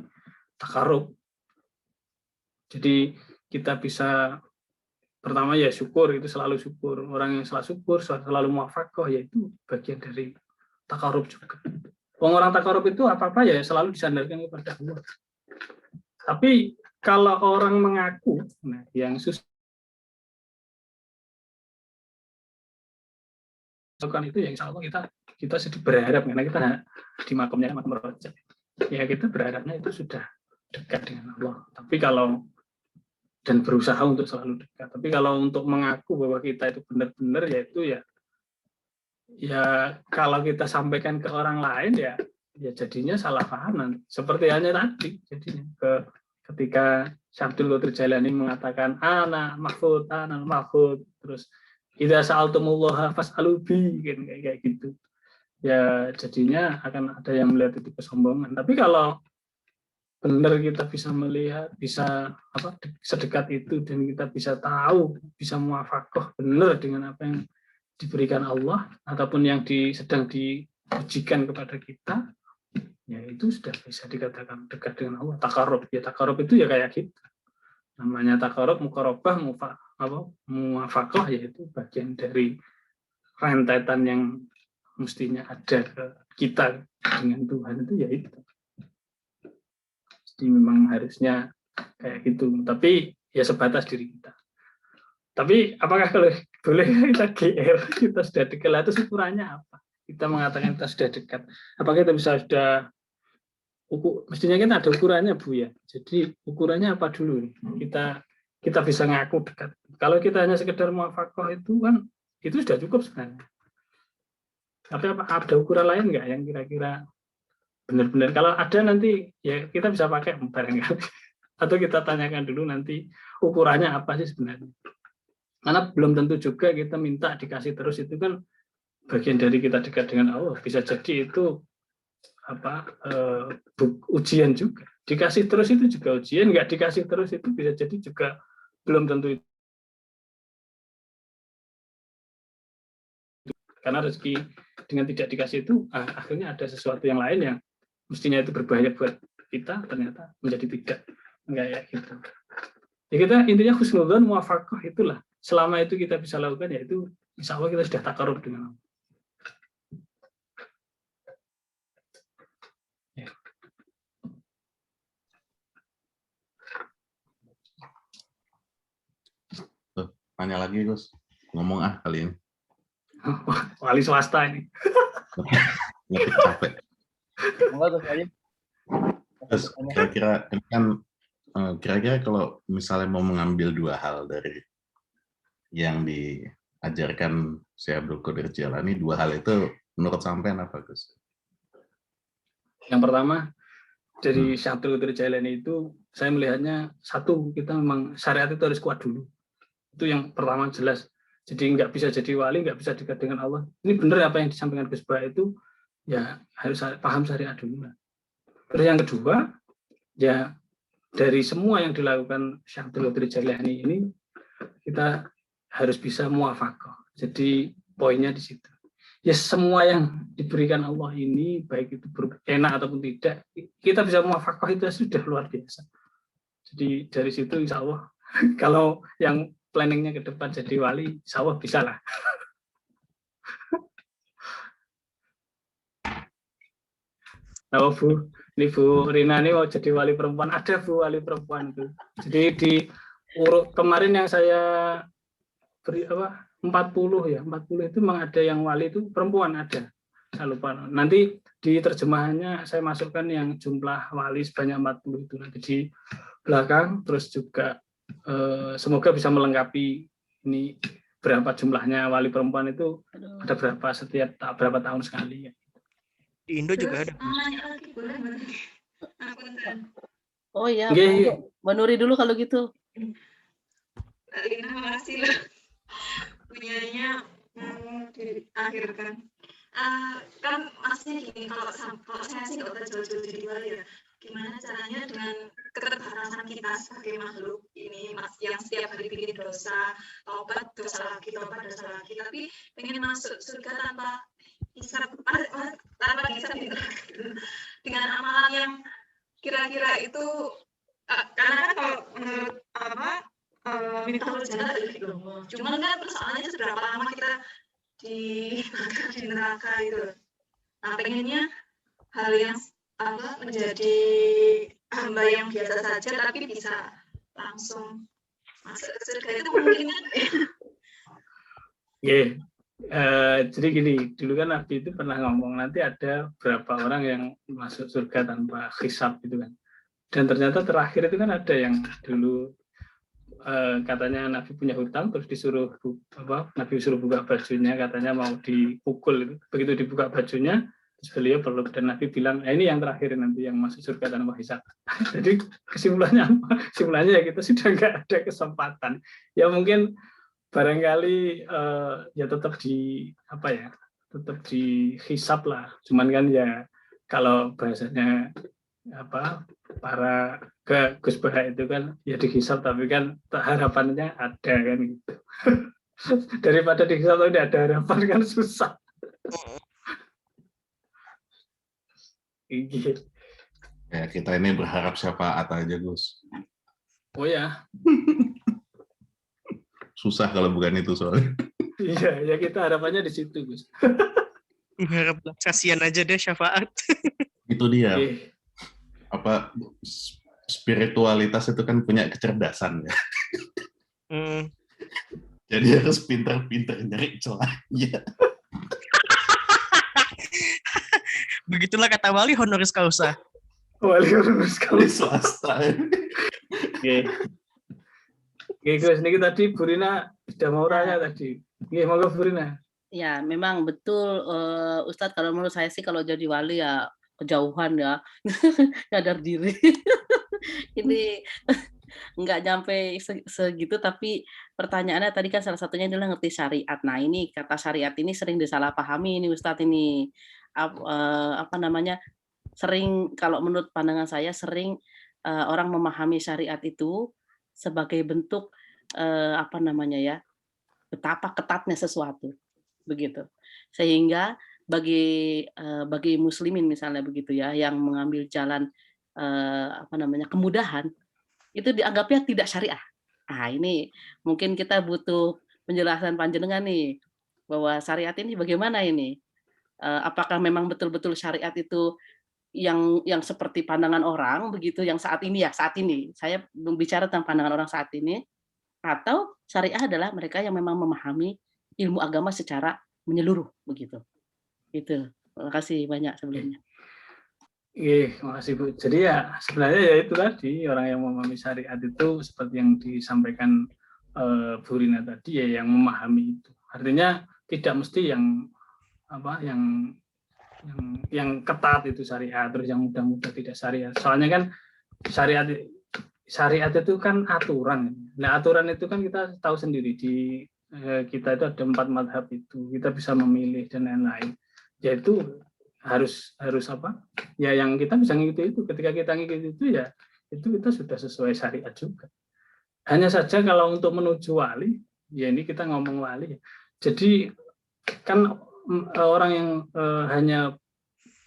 takarub. Jadi kita bisa pertama ya syukur, itu selalu syukur. Orang yang selalu syukur, selalu muafaqah, yaitu bagian dari takarub juga. Orang takarub itu apa-apa ya selalu disandarkan kepada Allah. Tapi kalau orang mengaku, nah yang susah itu ya insya Allah kita sedih berharap, karena kita di makamnya makam roja. Ya kita berharapnya itu sudah dekat dengan Allah. Tapi kalau dan berusaha untuk selalu dekat. Tapi kalau untuk mengaku bahwa kita itu benar-benar, yaitu ya kalau kita sampaikan ke orang lain ya jadinya salah paham. Seperti hanya tadi jadinya ketika Syabdul Qadir Jailani mengatakan ana mahfud, terus idza sa'altumullaha fas'alu bi, kayak gitu. Ya jadinya akan ada yang melihat itu kesombongan. Tapi kalau benar kita bisa melihat, bisa apa sedekat itu, dan kita bisa tahu, bisa muafaqah benar dengan apa yang diberikan Allah ataupun yang sedang diujikan kepada kita, ya itu sudah bisa dikatakan dekat dengan Allah. Takarub, ya takarub itu ya kayak gitu. Namanya takarub, muqarabah, muafaqah, yaitu bagian dari rentetan yang mestinya ada ke kita dengan Tuhan itu ya itu. Jadi memang harusnya kayak gitu. Tapi ya sebatas diri kita. Tapi apakah kalau boleh kita GR, kita sudah dekat, itu ukurannya apa? Kita mengatakan kita sudah dekat. Apakah kita bisa sudah mestinya kan ada ukurannya, Bu ya. Jadi ukurannya apa dulu? Kita bisa ngaku dekat. Kalau kita hanya sekedar muafaqah itu kan itu sudah cukup sebenarnya. Tapi ada ukuran lain nggak yang kira-kira benar-benar? Kalau ada nanti ya kita bisa pakai barangkali. Atau kita tanyakan dulu nanti ukurannya apa sih sebenarnya. Karena belum tentu juga kita minta dikasih terus, itu kan bagian dari kita dekat dengan Allah. Bisa jadi itu ujian juga. Dikasih terus itu juga ujian, nggak dikasih terus itu bisa jadi juga belum tentu itu. Karena rezeki dengan tidak dikasih itu akhirnya ada sesuatu yang lain yang mestinya itu berbahaya buat kita, ternyata menjadi tidak, kayak gitu. Ya kita intinya husnudzon, muafaqah, itulah. Selama itu kita bisa lakukan, yaitu insya Allah kita sudah takarub dengan Allah. Ya. Tanya lagi Gus, ngomong kali ini. Wali swasta ini. Ngetik capek. Enggak, Terus kira-kira kalau misalnya mau mengambil dua hal dari yang diajarkan Syekh Abdul Qadir Jailani, dua hal itu menurut sampean apa, Gus? Yang pertama dari Syekh Abdul Qadir Jailani itu saya melihatnya satu, kita memang syariat itu harus kuat dulu. Itu yang pertama jelas. Jadi nggak bisa jadi wali, nggak bisa dekat dengan Allah. Ini benar apa yang disampaikan Gus Ba itu, ya harus paham syariat dulu. Terus yang kedua, ya dari semua yang dilakukan Syekh Abdul Qadir Jailani ini, kita harus bisa muafaqah. Jadi poinnya di situ. Ya semua yang diberikan Allah ini, baik itu enak ataupun tidak, kita bisa muafaqah, itu sudah luar biasa. Jadi dari situ insya Allah, kalau yang planningnya ke depan jadi wali, insya Allah bisa lah. Nah, Bu, ini Bu Rina ini mau jadi wali perempuan, ada Bu wali perempuan itu. Jadi di kemarin yang saya beri 40 ya, 40 itu memang ada yang wali itu perempuan ada. Saya lupa. Nanti di terjemahannya saya masukkan yang jumlah wali sebanyak 40 itu nanti di belakang, terus juga semoga bisa melengkapi ini berapa jumlahnya wali perempuan itu, ada berapa setiap berapa tahun sekali ya. Di Indo juga Terus ada. nanya lagi boleh nggak? Oh ya, Nggih. Mbak Nuri dulu kalau gitu. Terima kasih loh. Punyanya diakhirkan. Kan maksudnya gini, kalau saya sih nggak usah jauh-jauh jadi wali ya. Gimana caranya dengan keterbatasan kita sebagai makhluk ini yang setiap hari bikin dosa, taubat dosa lagi, tapi pengen masuk surga tanpa hisab, tanpa hisab dengan amalan yang kira-kira itu karena kan kalau menurut Miftahul Jannah gitu. Cuman kan persoalannya seberapa lama kita di neraka itu. Nah, pengennya hal yang menjadi hamba yang biasa saja tapi bisa langsung masuk ke surga itu mungkin kan? Jadi gini, dulu kan Nabi itu pernah ngomong nanti ada berapa orang yang masuk surga tanpa hisab gitu kan. Dan ternyata terakhir itu kan ada yang dulu katanya Nabi punya hutang, terus Nabi disuruh buka bajunya, katanya mau dipukul itu. Begitu dibuka bajunya, terus beliau peluk, dan Nabi bilang, ini yang terakhir nanti yang masuk surga tanpa hisab. Jadi kesimpulannya apa? Kesimpulannya ya kita sudah nggak ada kesempatan. Ya mungkin barangkali ya tetap tetap dihisab lah. Cuman kan ya kalau bahasanya para ke Gus Baha itu kan ya dihisab, tapi kan harapannya ada kan gitu. Daripada dihisab tapi tidak ada harapan kan susah. Ya, kita ini berharap syafaat aja, Gus. Oh ya. Susah kalau bukan itu soalnya. Iya, ya kita harapannya di situ, Gus. Harap kasihan aja deh syafaat. Itu dia. Apa spiritualitas itu kan punya kecerdasan ya. Jadi harus pintar-pintar nyari celahnya. Begitulah kata wali honoris causa. Wali honoris causa swasta. Oke, Gus, ini tadi Bu Rina sudah mau tanya tadi. Oke, monggo Bu Rina. Ya, memang betul Ustadz, kalau menurut saya sih kalau jadi wali ya kejauhan ya, nyadar diri. Ini nggak nyampe segitu, tapi pertanyaannya tadi kan salah satunya adalah ngerti syariat. Nah, ini kata syariat ini sering disalahpahami ini Ustadz ini. Sering, kalau menurut pandangan saya, sering orang memahami syariat itu sebagai bentuk betapa ketatnya sesuatu, begitu. Sehingga bagi muslimin misalnya begitu ya, yang mengambil jalan kemudahan, itu dianggapnya tidak syariah. Nah, ini mungkin kita butuh penjelasan panjenengan nih, bahwa syariat ini bagaimana ini? Apakah memang betul-betul syariat itu yang seperti pandangan orang begitu, yang saat ini saya bicara tentang pandangan orang saat ini, atau syariah adalah mereka yang memang memahami ilmu agama secara menyeluruh begitu. Itu. Terima kasih banyak sebelumnya. Terima kasih Bu. Jadi ya sebenarnya ya itu tadi, orang yang memahami syariat itu seperti yang disampaikan Bu Rina tadi, ya yang memahami itu. Artinya tidak mesti yang ketat itu syariat, terus yang mudah-mudah tidak syariat. Soalnya kan syariat itu kan aturan. Nah, aturan itu kan kita tahu sendiri, di kita itu ada 4 mazhab itu, kita bisa memilih dan lain-lain. Yaitu harus ya yang kita bisa ngikuti itu. Ketika kita ngikuti itu, ya itu kita sudah sesuai syariat juga. Hanya saja kalau untuk menuju wali, ya ini kita ngomong wali. Jadi kan orang yang hanya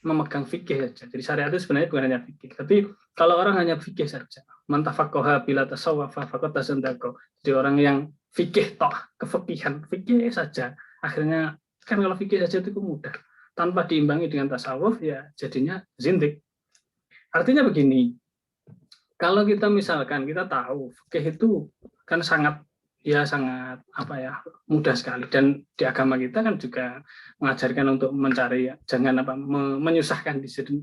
memegang fikih saja. Jadi syariat itu sebenarnya bukan hanya fikih, tapi kalau orang hanya fikih saja, man tafaqaha bila tasawwafa faqad tasandaqa. Jadi orang yang fikih kefikihan, fikih saja, akhirnya kan kalau fikih saja itu mudah, tanpa diimbangi dengan tasawuf, ya jadinya zindik. Artinya begini, kalau kita misalkan kita tahu fikih itu kan sangat ya sangat mudah sekali. Dan di agama kita kan juga mengajarkan untuk mencari, jangan menyusahkan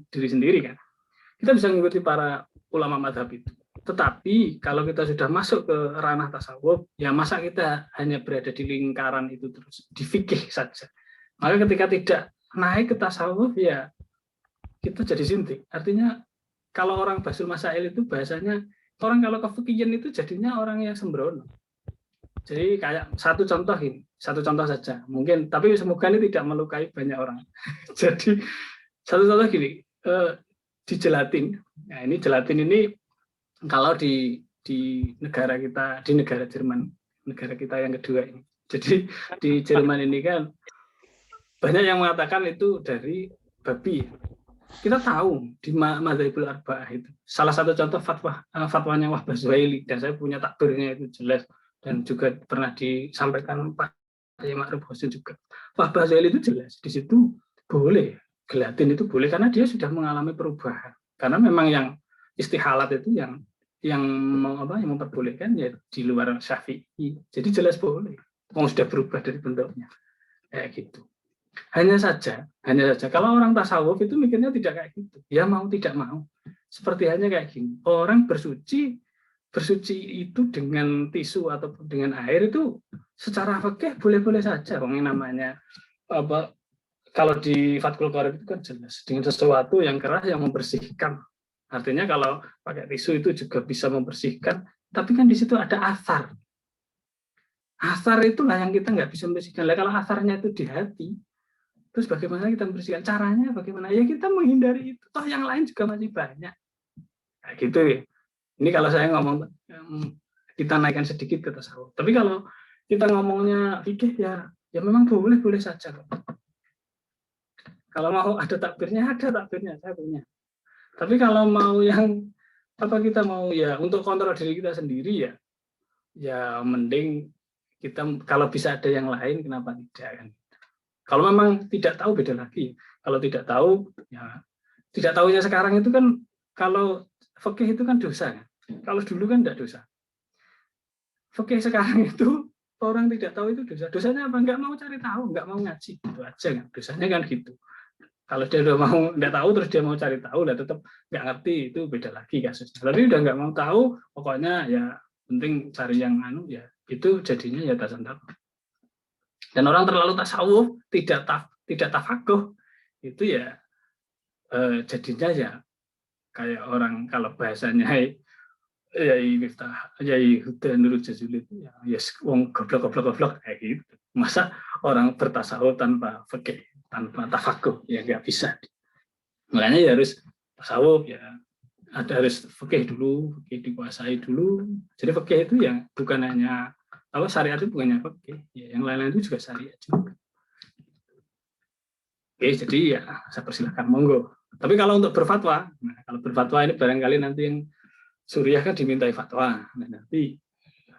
diri sendiri kan. Kita bisa mengikuti para ulama madhab itu. Tetapi kalau kita sudah masuk ke ranah tasawuf, ya masa kita hanya berada di lingkaran itu terus, di fikih saja. Maka ketika tidak naik ke tasawuf, ya kita jadi sintik. Artinya kalau orang basul masail itu bahasanya, orang kalau ke fikihin itu jadinya orang yang sembrono. Jadi kayak satu contoh saja. Mungkin, tapi semoga ini tidak melukai banyak orang. Jadi satu contoh gini, di gelatin. Nah, ini gelatin ini kalau di negara kita, di negara Jerman, negara kita yang kedua ini. Jadi di Jerman ini kan banyak yang mengatakan itu dari babi. Kita tahu di Madzhabul Arba'ah itu. Salah satu contoh fatwanya Wahbah Zuhaili, dan saya punya takbirnya itu jelas, dan juga pernah disampaikan Pak Ma'ruf Husain juga. Wahbah Zuhaili itu jelas, di situ boleh, gelatin itu boleh karena dia sudah mengalami perubahan. Karena memang yang istihalat itu yang memperbolehkan ya di luar Syafi'i. Jadi jelas boleh. Mau sudah berubah dari bentuknya. Kayak gitu. Hanya saja kalau orang tasawuf itu mikirnya tidak kayak gitu. Ya mau tidak mau. Seperti hanya kayak gini. Orang bersuci itu dengan tisu ataupun dengan air itu secara fikih boleh-boleh saja. Yang namanya kalau di Fathul Qorib itu kan jelas dengan sesuatu yang keras yang membersihkan. Artinya kalau pakai tisu itu juga bisa membersihkan, tapi kan di situ ada asar. Asar itulah yang kita nggak bisa membersihkan. Kalau asarnya itu di hati, terus bagaimana kita membersihkan? Caranya bagaimana? Ya kita menghindari itu. Toh yang lain juga masih banyak. Nah, gitu ya. Ini kalau saya ngomong, kita naikkan sedikit ke tasawuf. Tapi kalau kita ngomongnya fikih ya memang boleh saja. Kalau mau ada takbirnya, saya punya. Tapi kalau mau yang kita mau ya untuk kontrol diri kita sendiri ya mending kita kalau bisa ada yang lain kenapa tidak kan. Kalau memang tidak tahu beda lagi. Kalau tidak tahu ya tidak tahunya sekarang itu kan kalau fikih itu kan dosa kan. Kalau dulu kan tidak dosa. Fikih sekarang itu orang tidak tahu itu dosa. Dosanya apa? Enggak mau cari tahu, enggak mau ngaji itu aja kan. Dosanya kan gitu. Kalau dia udah mau nggak tahu terus dia mau cari tahu lah tetap nggak ngerti itu beda lagi kasusnya. Tapi udah nggak mau tahu pokoknya ya penting cari yang ya itu jadinya ya tasawuf. Dan orang terlalu tasawuf tidak tafakuh itu ya jadinya ya kayak orang kalau bahasanya Yai Huda Nurul Jazuli itu ya wong goblok kayak gitu. Masa orang bertasawuf tanpa fikih, tanpa tafakuh ya nggak bisa. Makanya ya harus tasawuf ya harus fikih dulu, fikih dikuasai dulu. Jadi fikih itu yang bukan hanya syariat itu bukannya fikih, ya yang lain-lain itu juga syariat juga. Oke, jadi ya saya persilahkan monggo. Tapi kalau untuk berfatwa, kalau berfatwa ini barangkali nanti yang Suriah kan dimintai fatwa, nanti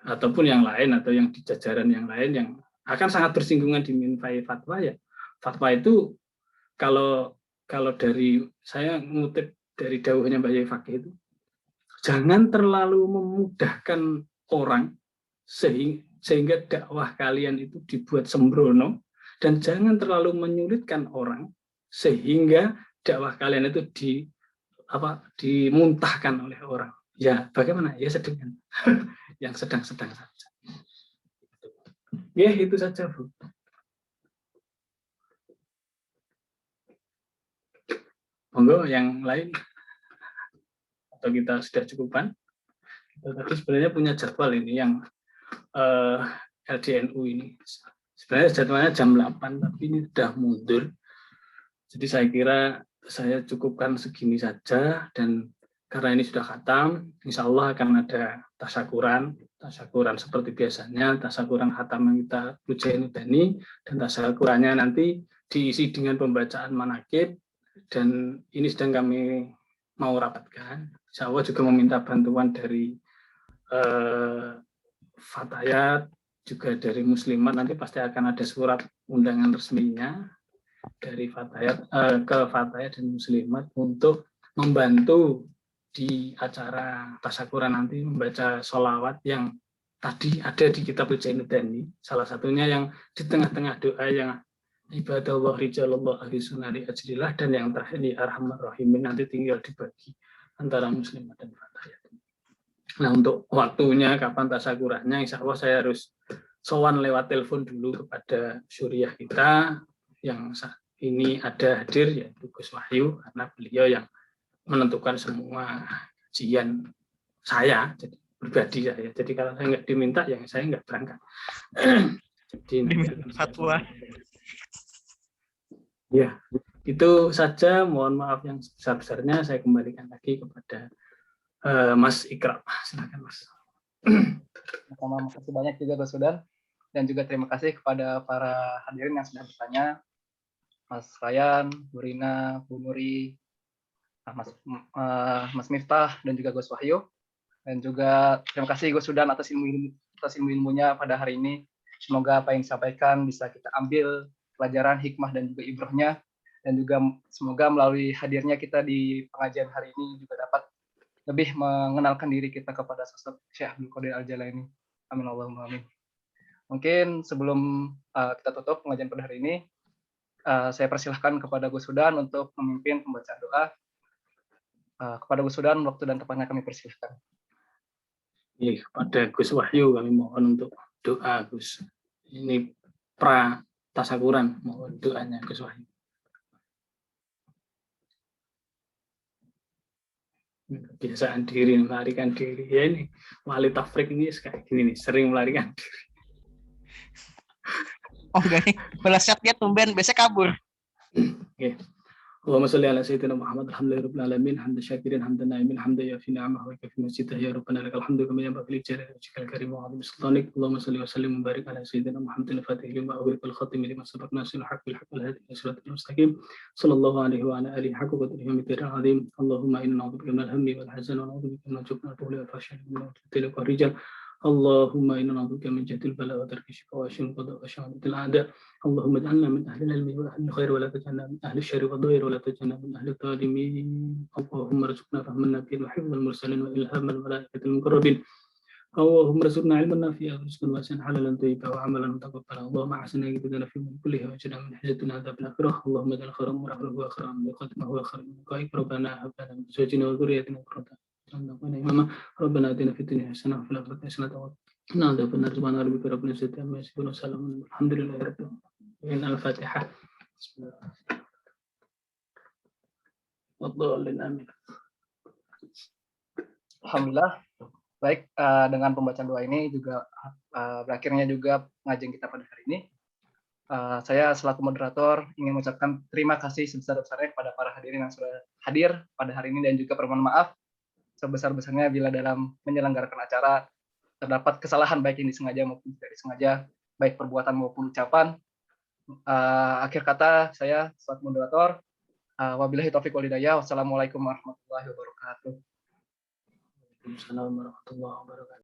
ataupun yang lain atau yang di jajaran yang lain yang akan sangat bersinggungan dimintai fatwa ya. Fatwa itu kalau dari saya ngutip dari dawuhnya Mbak Yai Fakih itu jangan terlalu memudahkan orang sehingga dakwah kalian itu dibuat sembrono dan jangan terlalu menyulitkan orang sehingga dakwah kalian itu dimuntahkan oleh orang. Ya, bagaimana? Ya sedang yang sedang-sedang saja. Ya, itu saja, Bu. Monggo yang lain atau kita sudah cukupan? Kita tadi sebenarnya punya jadwal ini yang LDNU ini. Sebenarnya jadwalnya jam 8 tapi ini sudah mundur. Jadi saya kira saya cukupkan segini saja dan karena ini sudah khatam, insya Allah akan ada tasyakuran seperti biasanya, tasyakuran khatam yang kita Rujain Udani, dan tasyakurannya nanti diisi dengan pembacaan manaqib, dan ini sedang kami mau rapatkan. Insya Allah juga meminta bantuan dari Fatayat, juga dari Muslimat, nanti pasti akan ada surat undangan resminya dari Fatayat ke Fatayat dan Muslimat untuk membantu di acara tasyakuran nanti membaca sholawat yang tadi ada di kitab Jainuddin ini, salah satunya yang di tengah-tengah doa yang ibadah Allah rijalallah ahli sunari ajrillah, dan yang terakhir di arhamar rahimin, nanti tinggal dibagi antara muslim dan fatayat. Nah, untuk waktunya kapan tasakurahnya, insya Allah saya harus sowan lewat telepon dulu kepada syuriah kita yang saat ini ada hadir, yaitu Gus Wahyu, karena beliau yang menentukan semua kajian saya, jadi pribadi saya. Jadi kalau saya nggak diminta, ya saya nggak berangkat. Jadi Fatwa. Ya, itu saja. Mohon maaf yang sebesar-besarnya. Saya kembalikan lagi kepada Mas Ikram. Silakan, Mas. Sama makasih banyak juga Gus Sudan, dan juga terima kasih kepada para hadirin yang sudah bertanya, Mas Ryan, Bu Rina, Bu Nuri, Mas Miftah, dan juga Gus Wahyu. Dan juga terima kasih Gus Sudan atas ilmu-ilmunya pada hari ini. Semoga apa yang disampaikan bisa kita ambil pelajaran, hikmah, dan juga ibrahnya. Dan juga semoga melalui hadirnya kita di pengajian hari ini juga dapat lebih mengenalkan diri kita kepada sosok Syekh Abdul Qadir Al-Jailani. Amin Allahumma amin. Mungkin sebelum kita tutup pengajian pada hari ini, saya persilahkan kepada Gus Sudan untuk memimpin pembacaan doa. Kepada Gus Sudan, waktu dan tempatnya kami persilahkan. Kepada Gus Wahyu kami mohon untuk doa, Gus. Ini pra tasakuran, mohon doanya Gus Wahyu. Kebiasaan diri, melarikan diri. Ya ini wali tafrik ini kayak gini nih, sering melarikan diri. Oh enggak nih, balas chatnya tumben, biasanya kabur. Oke. Allahumma sholli ala sayyidina Muhammad alhamdulillahirabbil alamin hamdan syakirin hamdan na'imin hamdan yafi ni'amahu wa yafi masjidah ya rabbana lakal hamdu kama yanbaghi li jalali wajhikal karim wa 'azimi sultanik. Allahumma sholli wa sallim wa barik ala sayyidina Muhammadin al-fatih lima ughliqa wal khatim lima sabaq nasiril haqq bil haqq wal hadi ila siratal mustaqim sallallahu alaihi wa ala alihi haqqa qadrihi wa miqdaril azim. Allahumma inna na'udzubika minal hammi wal hazani wa na'udzubika min al-jubni wal bukhli wal fahsya'i wal munkari wal rijal. Allahumma inna na'udzubika min jahdil bala wa tarki shaqwa wa syu'umil qada wa syamatatil a'da. Allahumma ij'alna min ahli al-ilmi wa ahli al-khair wa la taj'alna min ahli asy-syarri wa dhair wa la taj'alna min ahli adh-dhalimin. Allahumma arzuqna fahman nabiyyin wa hifdzal mursalin wa ilhamal malaikatil muqarrabin. Allahumma arzuqna ilman nafi'an wa rizqan wasi'an halalan thayyiban wa 'amalan mutaqabbalan. Allahumma ahsin aqibana fi kulli wa ajirna min hazatin adzabil akhirah. Allahumma ij'al khairan umrahu wa khairan min qadmahu wa khairan min qaik rabbana hab lana min azwajina wa dhurriyyatina qurrata a'yun. Rabbana atina fid dunya hasanah wa fil akhirati hasanah wa qina adzabannar. Subhana rabbika rabbil izzati amma yasifun wa salamun alhamdulillahi rabbil alamin. Al-Fatihah. Bismillahirrahmanirrahim. Alhamdulillah. Baik, dengan pembacaan doa ini juga berakhirnya juga pengajian kita pada hari ini. Saya selaku moderator ingin mengucapkan terima kasih sebesar-besarnya kepada para hadirin yang sudah hadir pada hari ini, dan juga permohonan maaf sebesar-besarnya bila dalam menyelenggarakan acara terdapat kesalahan baik yang disengaja maupun tidak disengaja, baik perbuatan maupun ucapan. Akhir kata saya selaku moderator, wabillahi taufiq wal hidayah. Wassalamualaikum warahmatullahi wabarakatuh. Waalaikumsalam warahmatullahi wabarakatuh.